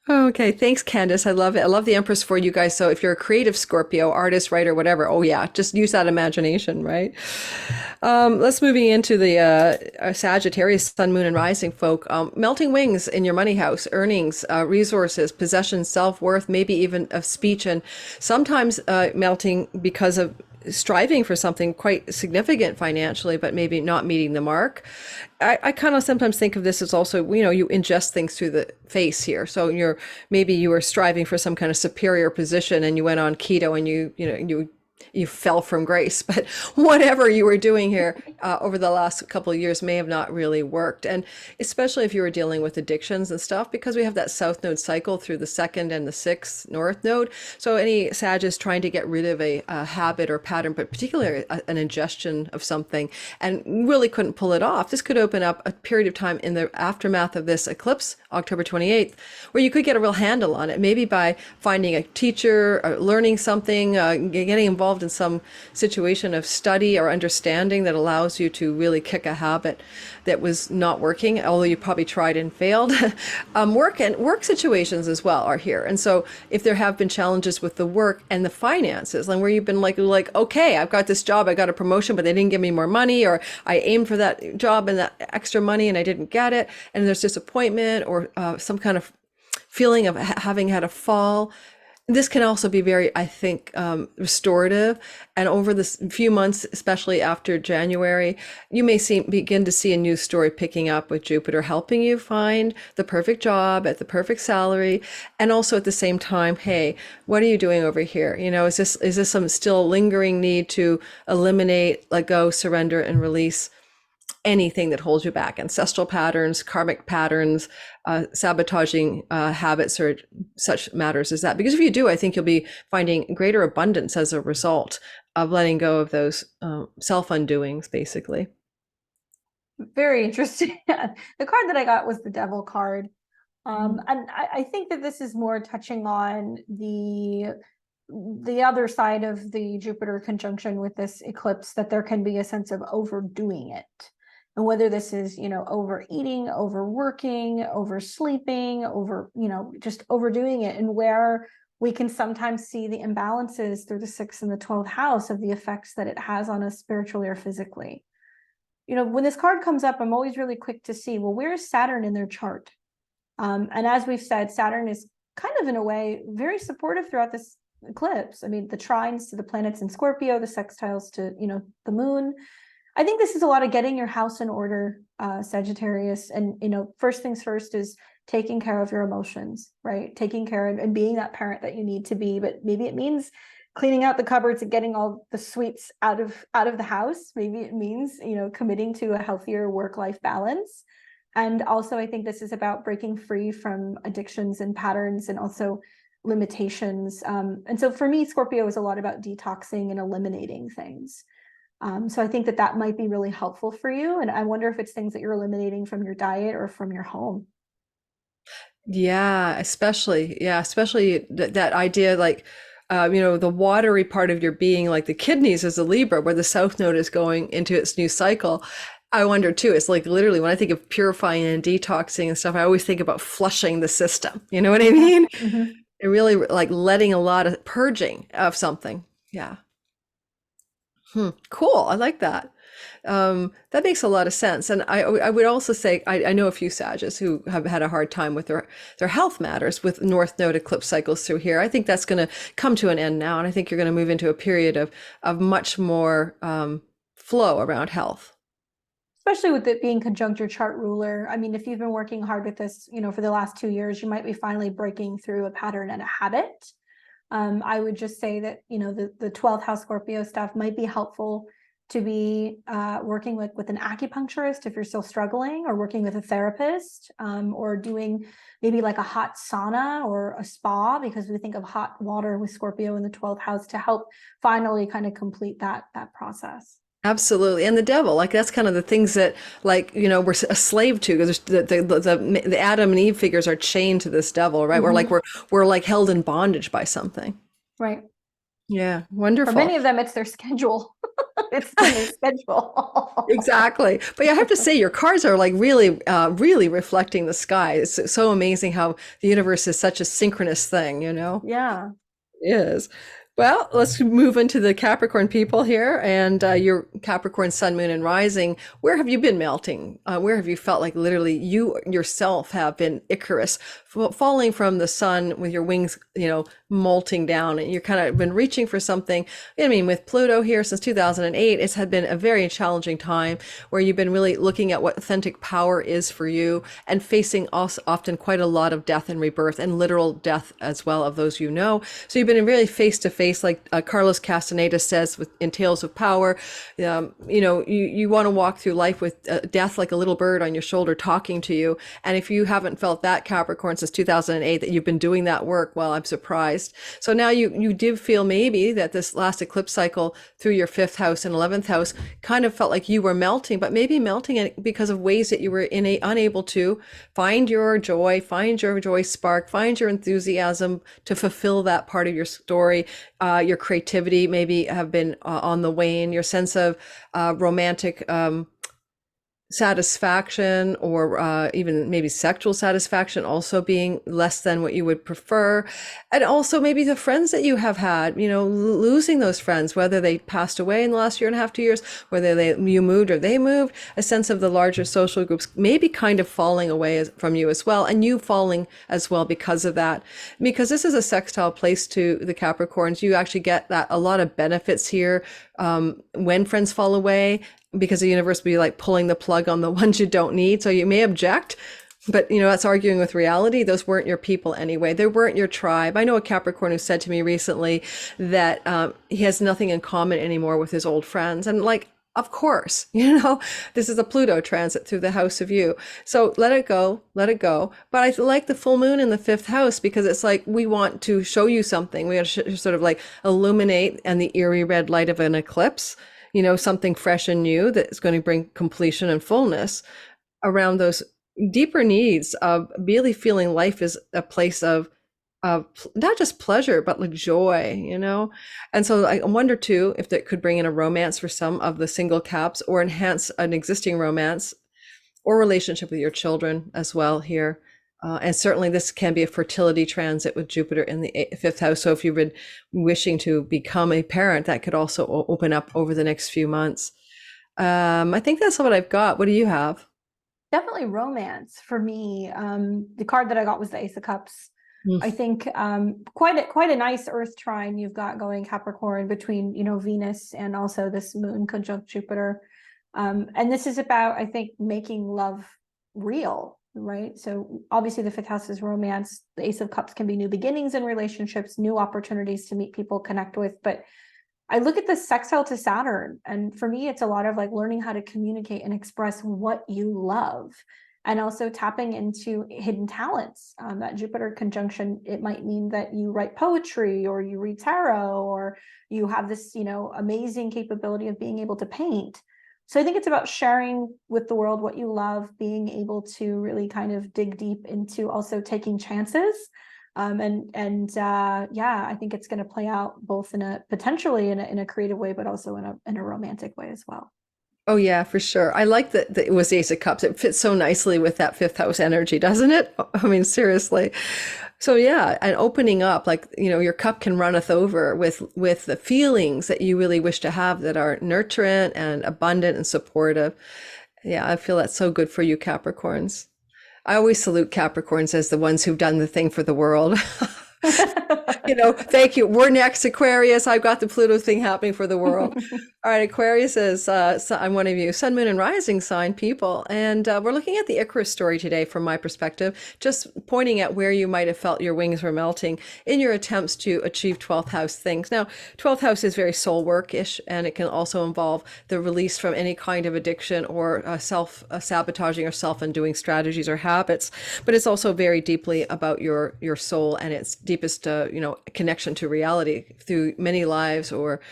Okay, thanks, Candace. I love it. I love the Empress for you guys. So if you're a creative Scorpio, artist, writer, whatever, oh yeah, just use that imagination, right? Let's moving into the Sagittarius, Sun, Moon, and Rising folk. Melting wings in your money house, earnings, resources, possessions, self-worth, maybe even of speech, and sometimes melting because of striving for something quite significant financially, but maybe not meeting the mark. I kind of sometimes think of this as also, you ingest things through the face here. So maybe you were striving for some kind of superior position and you went on keto and you fell from grace, but whatever you were doing here over the last couple of years may have not really worked. And especially if you were dealing with addictions and stuff, because we have that South Node cycle through the second and the sixth North Node. So any Sag is trying to get rid of a habit or pattern, but particularly an ingestion of something, and really couldn't pull it off. This could open up a period of time in the aftermath of this eclipse, October 28th, where you could get a real handle on it, maybe by finding a teacher, or learning something, getting involved in some situation of study or understanding that allows you to really kick a habit that was not working, although you probably tried and failed. Work situations as well are here. And so if there have been challenges with the work and the finances, and where you've been like, okay, I've got this job, I got a promotion, but they didn't give me more money, or I aimed for that job and that extra money and I didn't get it, and there's disappointment or some kind of feeling of having had a fall. This can also be very, I think, restorative. And over this few months, especially after January, you may begin to see a news story picking up with Jupiter helping you find the perfect job at the perfect salary. And also at the same time, hey, what are you doing over here? Is this some still lingering need to eliminate, let go, surrender, and release anything that holds you back, ancestral patterns, karmic patterns, sabotaging habits, or such matters as that? Because if you do, I think you'll be finding greater abundance as a result of letting go of those self-undoings, basically. Very interesting. The card that I got was the Devil card. And I think that this is more touching on the other side of the Jupiter conjunction with this eclipse, that there can be a sense of overdoing it. And whether this is, overeating, overworking, oversleeping, just overdoing it, and where we can sometimes see the imbalances through the 6th and the 12th house of the effects that it has on us spiritually or physically. When this card comes up, I'm always really quick to see, well, where is Saturn in their chart? And as we've said, Saturn is kind of, in a way, very supportive throughout this eclipse. I mean, the trines to the planets in Scorpio, the sextiles to, the moon. I think this is a lot of getting your house in order, Sagittarius. And, first things first is taking care of your emotions, right? Taking care of and being that parent that you need to be. But maybe it means cleaning out the cupboards and getting all the sweets out of the house. Maybe it means, committing to a healthier work-life balance. And also, I think this is about breaking free from addictions and patterns, and also limitations. And so for me, Scorpio is a lot about detoxing and eliminating things. So I think that might be really helpful for you. And I wonder if it's things that you're eliminating from your diet or from your home. Yeah, especially that idea, like, the watery part of your being, like the kidneys as a Libra, where the South Node is going into its new cycle. I wonder too, it's like literally when I think of purifying and detoxing and stuff, I always think about flushing the system. You know what I mean? Mm-hmm. And really like letting a lot of purging of something. Yeah. Cool. I like that. That makes a lot of sense. And I would also say, I know a few Sages who have had a hard time with their health matters with North Node eclipse cycles through here. I think that's going to come to an end now. And I think you're going to move into a period of much more flow around health. Especially with it being conjunct your chart ruler. I mean, if you've been working hard with this, for the last 2 years, you might be finally breaking through a pattern and a habit. I would just say that, the 12th house Scorpio stuff might be helpful to be working with an acupuncturist if you're still struggling, or working with a therapist, or doing maybe like a hot sauna or a spa, because we think of hot water with Scorpio in the 12th house to help finally kind of complete that process. Absolutely. And the devil, like that's kind of the things that, like, we're a slave to, because the Adam and Eve figures are chained to this devil, right? Mm-hmm. We're like held in bondage by something. Right. Yeah. Wonderful. For many of them, it's their schedule. It's their schedule. Exactly. But yeah, I have to say your cards are like really, really reflecting the sky. It's so amazing how the universe is such a synchronous thing, Yeah. It is. Well, let's move into the Capricorn people here, and your Capricorn sun, moon, and rising. Where have you been melting? Where have you felt like literally you yourself have been Icarus, falling from the sun with your wings, molting down, and you're kind of been reaching for something. I mean, with Pluto here since 2008, it's had been a very challenging time where you've been really looking at what authentic power is for you, and facing also often quite a lot of death and rebirth, and literal death as well of those you know. So you've been really face to face, like Carlos Castaneda says in Tales of Power. You want to walk through life with death like a little bird on your shoulder talking to you. And if you haven't felt that, Capricorn, since 2008, that you've been doing that work, well, I'm surprised. So now you did feel maybe that this last eclipse cycle through your 5th house and 11th house kind of felt like you were melting, but maybe melting because of ways that you were unable to find your joy spark, find your enthusiasm to fulfill that part of your story. Your creativity maybe have been on the wane, your sense of romantic satisfaction, or even maybe sexual satisfaction also being less than what you would prefer. And also maybe the friends that you have had, losing those friends, whether they passed away in the last 1.5 to 2 years, whether you moved or they moved, a sense of the larger social groups maybe kind of falling away from you as well, and you falling as well because of that. Because this is a sextile place to the Capricorns, you actually get that a lot of benefits here when friends fall away, because the universe will be like pulling the plug on the ones you don't need. So you may object, but that's arguing with reality. Those weren't your people anyway. They weren't your tribe. I know a Capricorn who said to me recently that he has nothing in common anymore with his old friends. And like, of course, this is a Pluto transit through the house of you. So let it go. But I like the full moon in the 5th house, because it's like, we want to show you something. We want to sort of like illuminate and the eerie red light of an eclipse, something fresh and new that's going to bring completion and fullness around those deeper needs of really feeling life is a place of not just pleasure, but like joy. And so I wonder too if that could bring in a romance for some of the single caps, or enhance an existing romance or relationship with your children as well here. And certainly this can be a fertility transit with Jupiter in the fifth house. So if you've been wishing to become a parent, that could also open up over the next few months. I think that's what I've got. What do you have? Definitely romance for me. The card that I got was the Ace of Cups. I think quite a nice Earth trine you've got going, Capricorn, between Venus and also this Moon conjunct Jupiter, and this is about, I think, making love real, right? So obviously the fifth house is romance. The Ace of Cups can be new beginnings in relationships, new opportunities to meet people, connect with. But I look at the sextile to Saturn, and for me, it's a lot of like learning how to communicate and express what you love, and also tapping into hidden talents. That Jupiter conjunction, it might mean that you write poetry, or you read tarot, or you have this, amazing capability of being able to paint. So I think it's about sharing with the world what you love, being able to really kind of dig deep into also taking chances. Yeah, I think it's going to play out both potentially in a creative way, but also in a romantic way as well. Oh yeah, for sure. I like that it was the Ace of Cups. It fits so nicely with that fifth house energy, doesn't it? I mean, seriously. So yeah, and opening up, like, your cup can runneth over with the feelings that you really wish to have that are nurturant and abundant and supportive. Yeah, I feel that's so good for you, Capricorns. I always salute Capricorns as the ones who've done the thing for the world. Thank you. We're next, Aquarius. I've got the Pluto thing happening for the world. All right, Aquarius is, I'm one of you, sun, moon, and rising sign people. And we're looking at the Icarus story today from my perspective, just pointing at where you might have felt your wings were melting in your attempts to achieve 12th house things. Now, 12th house is very soul work-ish, and it can also involve the release from any kind of addiction or self-sabotaging or self-undoing strategies or habits. But it's also very deeply about your soul and its deepest, connection to reality through many lives or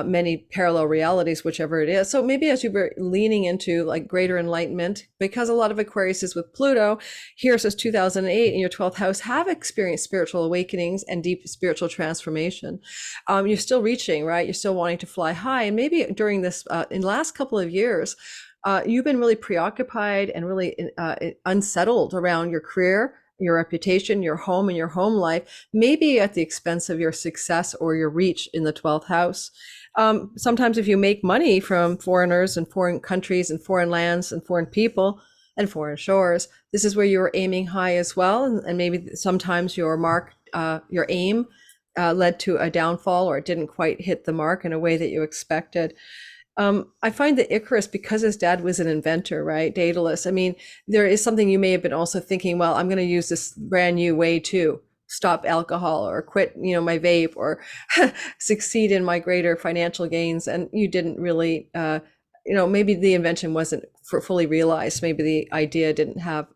many parallel realities, whichever it is. So maybe as you were leaning into like greater enlightenment, because a lot of Aquarius is with Pluto here since 2008 in your 12th house, have experienced spiritual awakenings and deep spiritual transformation. You're still reaching, right? You're still wanting to fly high. And maybe during this, in the last couple of years, you've been really preoccupied and really unsettled around your career, your reputation, your home, and your home life, maybe at the expense of your success or your reach in the 12th house. Sometimes if you make money from foreigners and foreign countries and foreign lands and foreign people and foreign shores, this is where you're aiming high as well. And maybe sometimes your aim led to a downfall, or it didn't quite hit the mark in a way that you expected. I find that Icarus, because his dad was an inventor, right? Daedalus. I mean, there is something you may have been also thinking, well, I'm going to use this brand new way to stop alcohol or quit, my vape, or succeed in my greater financial gains. And you didn't really, maybe the invention wasn't fully realized. Maybe the idea didn't have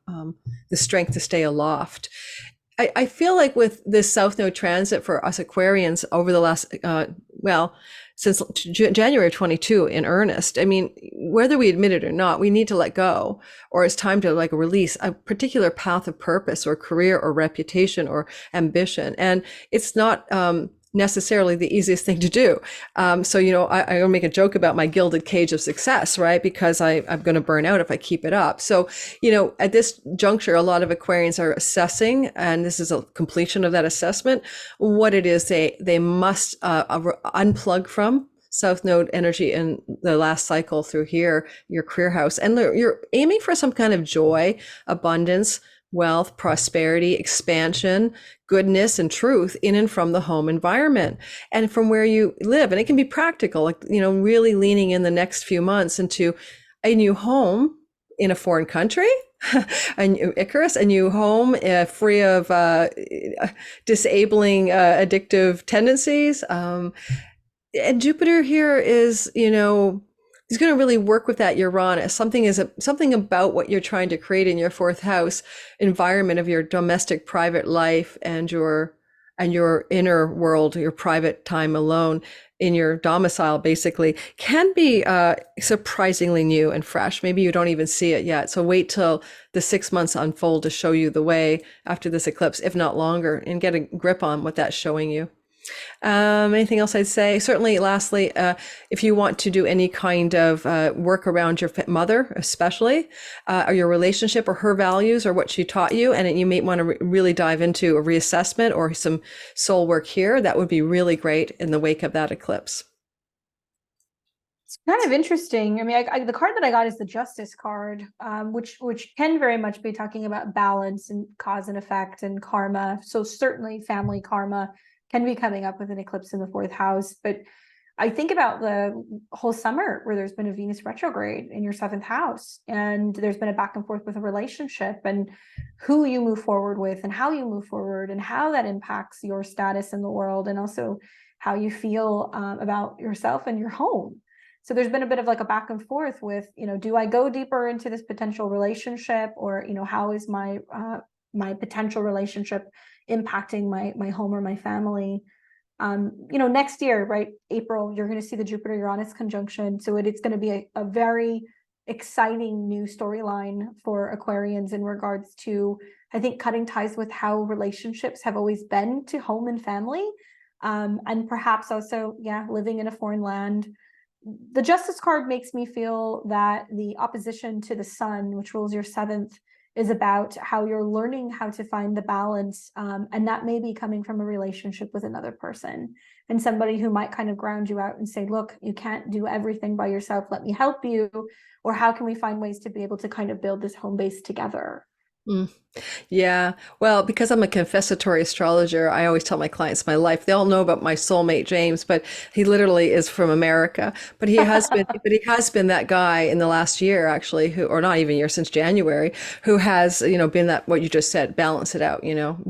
the strength to stay aloft. I feel like with this South Node transit for us Aquarians over the last, since January of 22 in earnest, I mean, whether we admit it or not, we need to let go, or it's time to like release a particular path of purpose or career or reputation or ambition. And it's not necessarily the easiest thing to do. So, I make a joke about my gilded cage of success, right? Because I'm going to burn out if I keep it up. So, at this juncture, a lot of Aquarians are assessing, and this is a completion of that assessment, what it is they must unplug from South Node energy in the last cycle through here, your career house. And you're aiming for some kind of joy, abundance, wealth, prosperity, expansion, goodness, and truth in and from the home environment and from where you live. And it can be practical, like, really leaning in the next few months into a new home in a foreign country, a new Icarus, a new home free of disabling addictive tendencies. And Jupiter here is, he's going to really work with that Uranus. Something about what you're trying to create in your fourth house environment of your domestic private life and your and your inner world, your private time alone in your domicile basically can be surprisingly new and fresh. Maybe you don't even see it yet. So wait till the 6 months unfold to show you the way after this eclipse, if not longer, and get a grip on what that's showing you. Anything else I'd say? Certainly, lastly, if you want to do any kind of work around your mother, especially, or your relationship or her values or what she taught you, and you may want to really dive into a reassessment or some soul work here, that would be really great in the wake of that eclipse. It's kind of interesting. I mean, the card that I got is the Justice card, which can very much be talking about balance and cause and effect and karma. So certainly family karma can be coming up with an eclipse in the 4th house. But I think about the whole summer where there's been a Venus retrograde in your 7th house, and there's been a back and forth with a relationship and who you move forward with and how you move forward and how that impacts your status in the world, and also how you feel about yourself and your home. So there's been a bit of like a back and forth with, do I go deeper into this potential relationship, or, how is my potential relationship impacting my home or my family? Next year, right, April, you're going to see the Jupiter-Uranus conjunction. So it's going to be a very exciting new storyline for Aquarians in regards to, I think, cutting ties with how relationships have always been to home and family, and perhaps also, living in a foreign land. The Justice card makes me feel that the opposition to the Sun, which rules your 7th, is about how you're learning how to find the balance, and that may be coming from a relationship with another person, and somebody who might kind of ground you out and say, look, you can't do everything by yourself, let me help you, or how can we find ways to be able to kind of build this home base together? Yeah, well, because I'm a confessatory astrologer, I always tell my clients my life. They all know about my soulmate James, but he literally is from America. But he has been that guy in the last year, actually, who, or not even year, since January, who has, been that, what you just said, balance it out,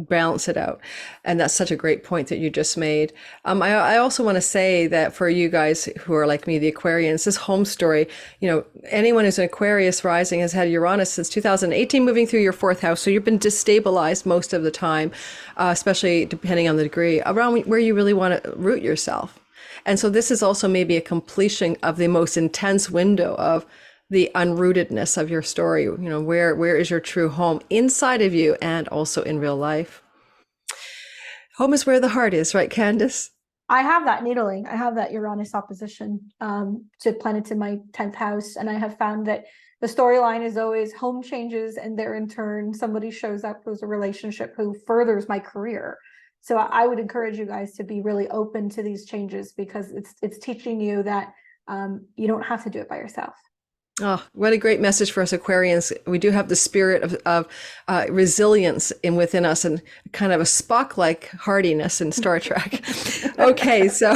balance it out. And that's such a great point that you just made. I also want to say that for you guys who are like me, the Aquarians, this home story, anyone who's an Aquarius rising has had Uranus since 2018 moving through your 4th house. So you've been destabilized most of the time, especially depending on the degree, around where you really want to root yourself. And so this is also maybe a completion of the most intense window of the unrootedness of your story. Where is your true home inside of you and also in real life? Home is where the heart is, right, Candace? I have that needling. I have that Uranus opposition to planets in my 10th house. And I have found that the storyline is always home changes, and there in turn, somebody shows up who's a relationship who furthers my career. So I would encourage you guys to be really open to these changes, because it's teaching you that you don't have to do it by yourself. Oh, what a great message for us Aquarians. We do have the spirit of resilience within us, and kind of a Spock-like hardiness in Star Trek. Okay, so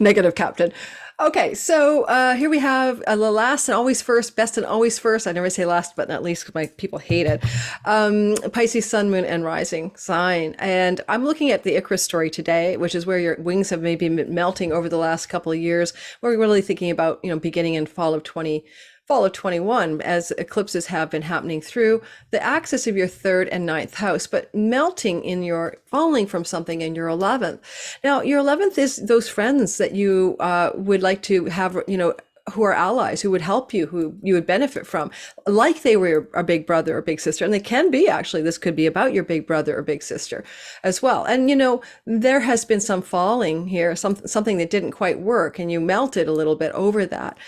negative captain. Okay, so here we have the last and always first, best and always first. I never say last but not least because my people hate it. Pisces, sun, moon, and rising sign. And I'm looking at the Icarus story today, which is where your wings have maybe been melting over the last couple of years. We're really thinking about, beginning in fall of 21, as eclipses have been happening through the axis of your 3rd and 9th house, but melting in your, falling from something in your 11th. Now, your 11th is those friends that you would like to have, who are allies, who would help you, who you would benefit from, like they were a big brother or big sister. And they can be, actually, this could be about your big brother or big sister as well. And, there has been some falling here, something that didn't quite work, and you melted a little bit over that.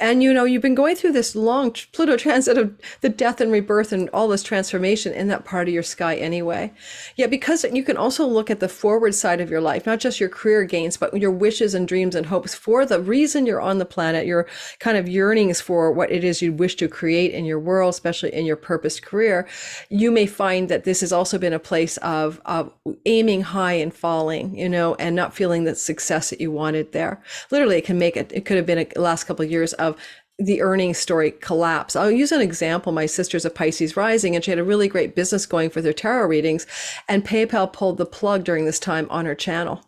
And, you've been going through this long Pluto transit of the death and rebirth and all this transformation in that part of your sky anyway. Yeah, because you can also look at the forward side of your life, not just your career gains, but your wishes and dreams and hopes for the reason you're on the planet, your kind of yearnings for what it is you wish to create in your world, especially in your purposed career. You may find that this has also been a place of aiming high and falling, and not feeling the success that you wanted there. Literally, it could have been a last couple of years of the earnings story collapse. I'll use an example. My sister's a Pisces rising, and she had a really great business going for their tarot readings, and PayPal pulled the plug during this time on her channel.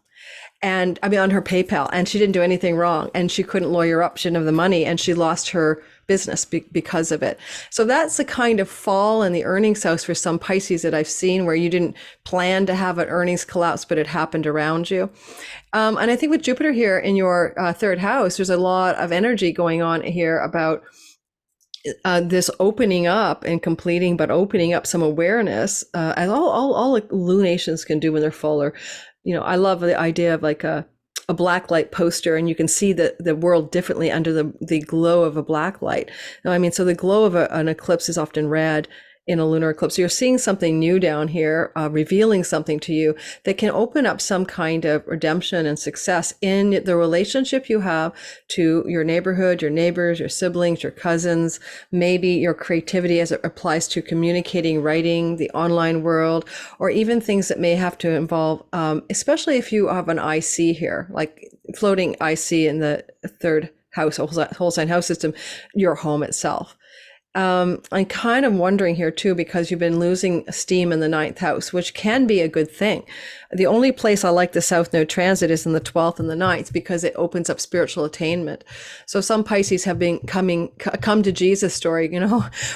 And on her PayPal, and she didn't do anything wrong, and she couldn't lawyer up. She didn't have the money, and she lost her business because of it. So that's the kind of fall in the earnings house for some Pisces that I've seen, where you didn't plan to have an earnings collapse, but it happened around you. And I think with Jupiter here in your third house, there's a lot of energy going on here about this opening up and completing, but opening up some awareness, as all lunations can do when they're full. Or, I love the idea of like a black light poster, and you can see the world differently under the glow of a black light. So the glow of an eclipse is often red in a lunar eclipse. So you're seeing something new down here, revealing something to you that can open up some kind of redemption and success in the relationship you have to your neighborhood, your neighbors, your siblings, your cousins, maybe your creativity as it applies to communicating, writing, the online world, or even things that may have to involve, especially if you have an IC here, like floating IC in the third house, whole sign house system, your home itself. I'm kind of wondering here too, because you've been losing steam in the ninth house, which can be a good thing. The only place I like the South Node transit is in the 12th and the 9th, because it opens up spiritual attainment. So some Pisces have been come to Jesus story,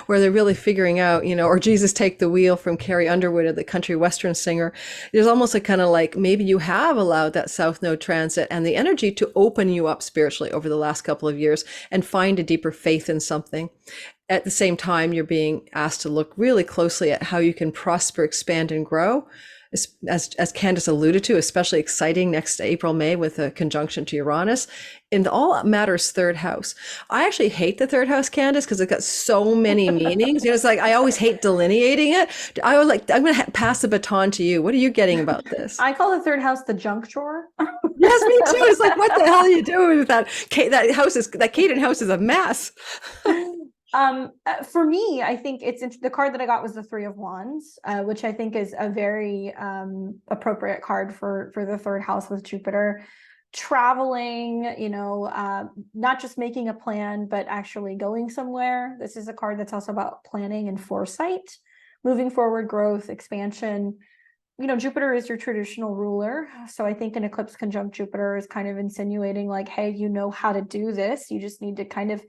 where they're really figuring out, or Jesus Take the Wheel from Carrie Underwood, the country western singer. There's almost a kind of like, maybe you have allowed that South Node transit and the energy to open you up spiritually over the last couple of years and find a deeper faith in something. At the same time, you're being asked to look really closely at how you can prosper, expand, and grow. As Candace alluded to, especially exciting next April, May with a conjunction to Uranus. In all matters third house. I actually hate the third house, Candace, because it's got so many meanings. It's like, I always hate delineating it. I'm going to pass the baton to you. What are you getting about this? I call the third house the junk drawer. Yes, me too. It's like, what the hell are you doing with that? That Caden house is a mess. For me, I think the card that I got was the Three of Wands, which I think is a very appropriate card for the third house with Jupiter. Traveling, not just making a plan, but actually going somewhere. This is a card that's also about planning and foresight, moving forward, growth, expansion. Jupiter is your traditional ruler. So I think an eclipse conjunct Jupiter is kind of insinuating like, hey, you know how to do this. You just need to kind of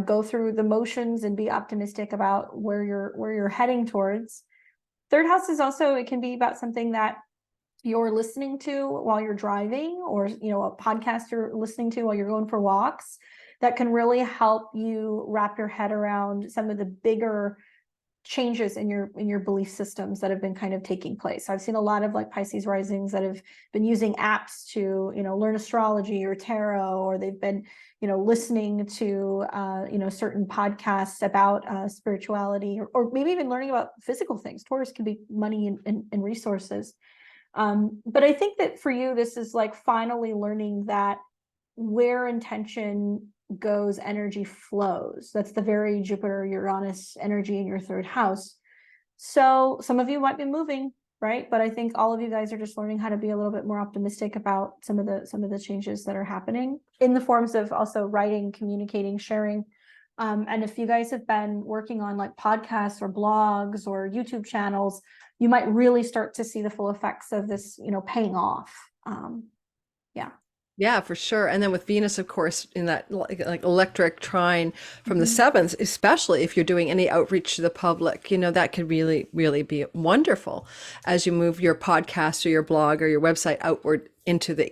go through the motions and be optimistic about where you're heading towards. Third house is also, it can be about something that you're listening to while you're driving, or, a podcast you're listening to while you're going for walks, that can really help you wrap your head around some of the bigger changes in your belief systems that have been kind of taking place. I've seen a lot of like Pisces risings that have been using apps to, learn astrology or tarot, or they've been, listening to, certain podcasts about spirituality, or maybe even learning about physical things. Taurus can be money and resources. But I think that for you, this is like finally learning that where intention goes, energy flows. That's the very Jupiter Uranus energy in your third house. So some of you might be moving, right? But I think all of you guys are just learning how to be a little bit more optimistic about some of the changes that are happening in the forms of also writing, communicating, sharing. And if you guys have been working on like podcasts or blogs or YouTube channels, you might really start to see the full effects of this, paying off. Yeah. Yeah, for sure. And then with Venus, of course, in that like electric trine from the seventh, especially if you're doing any outreach to the public, that could really, really be wonderful as you move your podcast or your blog or your website outward into the,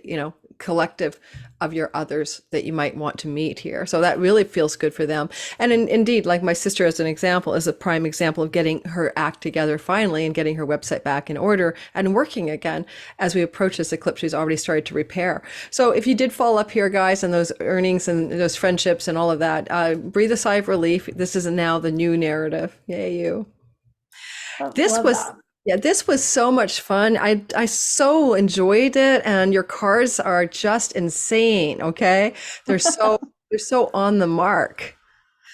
collective of your others that you might want to meet here. So that really feels good for them. And indeed, like my sister as an example, is a prime example of getting her act together finally and getting her website back in order and working again. As we approach this eclipse, she's already started to repair. So if you did fall up here, guys, and those earnings and those friendships and all of that, breathe a sigh of relief. This is now the new narrative. Yay, you. This was... Yeah, this was so much fun. I so enjoyed it, and your cards are just insane. Okay, they're so on the mark.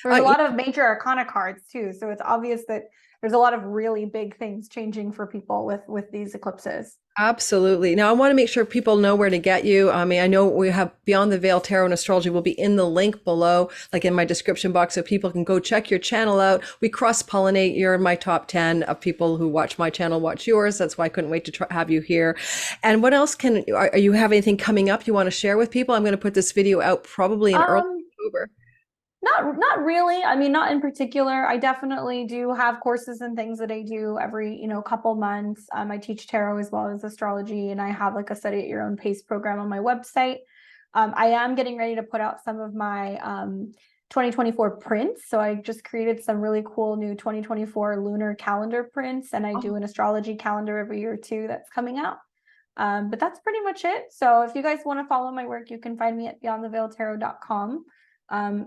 There's a lot of major arcana cards too, so it's obvious that there's a lot of really big things changing for people with these eclipses. Absolutely. Now, I want to make sure people know where to get you. I mean, I know we have Beyond the Veil Tarot and Astrology will be in the link below, like in my description box, so people can go check your channel out. We cross-pollinate. You're in my top 10 of people who watch my channel, watch yours. That's why I couldn't wait to have you here. And what else are you have anything coming up you want to share with people? I'm going to put this video out probably in early October. Not really. I mean, not in particular. I definitely do have courses and things that I do every, couple months. I teach tarot as well as astrology, and I have like a study at your own pace program on my website. I am getting ready to put out some of my 2024 prints. So I just created some really cool new 2024 lunar calendar prints, and I do an astrology calendar every year too that's coming out. But that's pretty much it. So if you guys want to follow my work, you can find me at beyondtheveiltarot.com.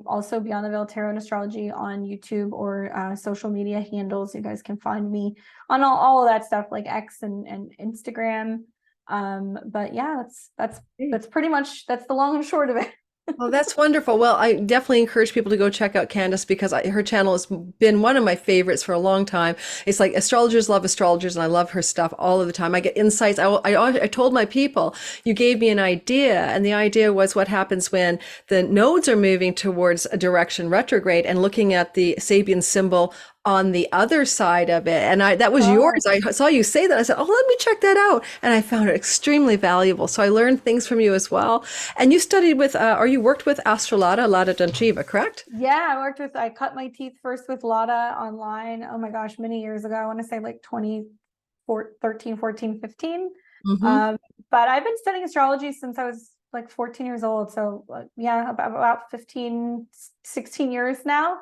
Also Beyond the Veil Tarot and Astrology on YouTube or social media handles. You guys can find me on all of that stuff like X and Instagram. But yeah, that's pretty much, that's the long and short of it. Oh, that's wonderful. Well, I definitely encourage people to go check out Candace because her channel has been one of my favorites for a long time. It's like astrologers love astrologers, and I love her stuff all of the time. I get insights. I told my people, you gave me an idea, and the idea was what happens when the nodes are moving towards a direction retrograde and looking at the Sabian symbol on the other side of it. And that was yours. I saw you say that. I said, oh, let me check that out. And I found it extremely valuable. So I learned things from you as well. And you studied with, or you worked with Astrolata, Lada Donchiva, correct? Yeah, I cut my teeth first with Lada online. Oh my gosh, many years ago. I want to say like 2013, 14, 15. Mm-hmm. But I've been studying astrology since I was like 14 years old. So yeah, about 15, 16 years now.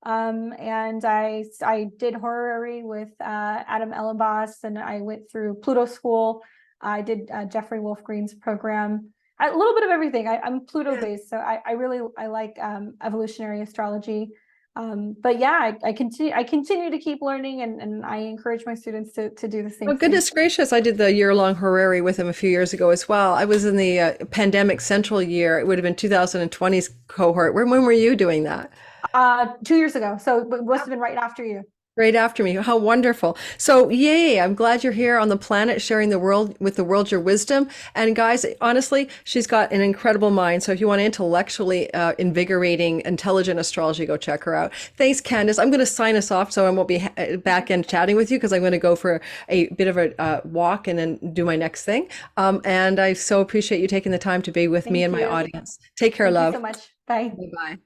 And I did horary with Adam Ellenboss, and I went through Pluto school. I did Jeffrey Wolf Green's program, a little bit of everything. I'm Pluto based, so I like evolutionary astrology. But yeah, I continue to keep learning, and I encourage my students to do the same Oh, thing. goodness gracious. I did the year-long horary with him a few years ago as well. I was in the pandemic central year. It would have been 2020's cohort. When were you doing that? 2 years ago, so it must have been right after you. Right after me. How wonderful. So yay, I'm glad you're here on the planet sharing the world with the world your wisdom. And guys, honestly, she's got an incredible mind. So if you want intellectually invigorating, intelligent astrology, go check her out. Thanks, Candace. I'm going to sign us off so I won't be back and chatting with you because I'm going to go for a bit of a walk and then do my next thing. And I so appreciate you taking the time to be with me and my audience. Take care, love. Thank you so much. Bye. Bye-bye.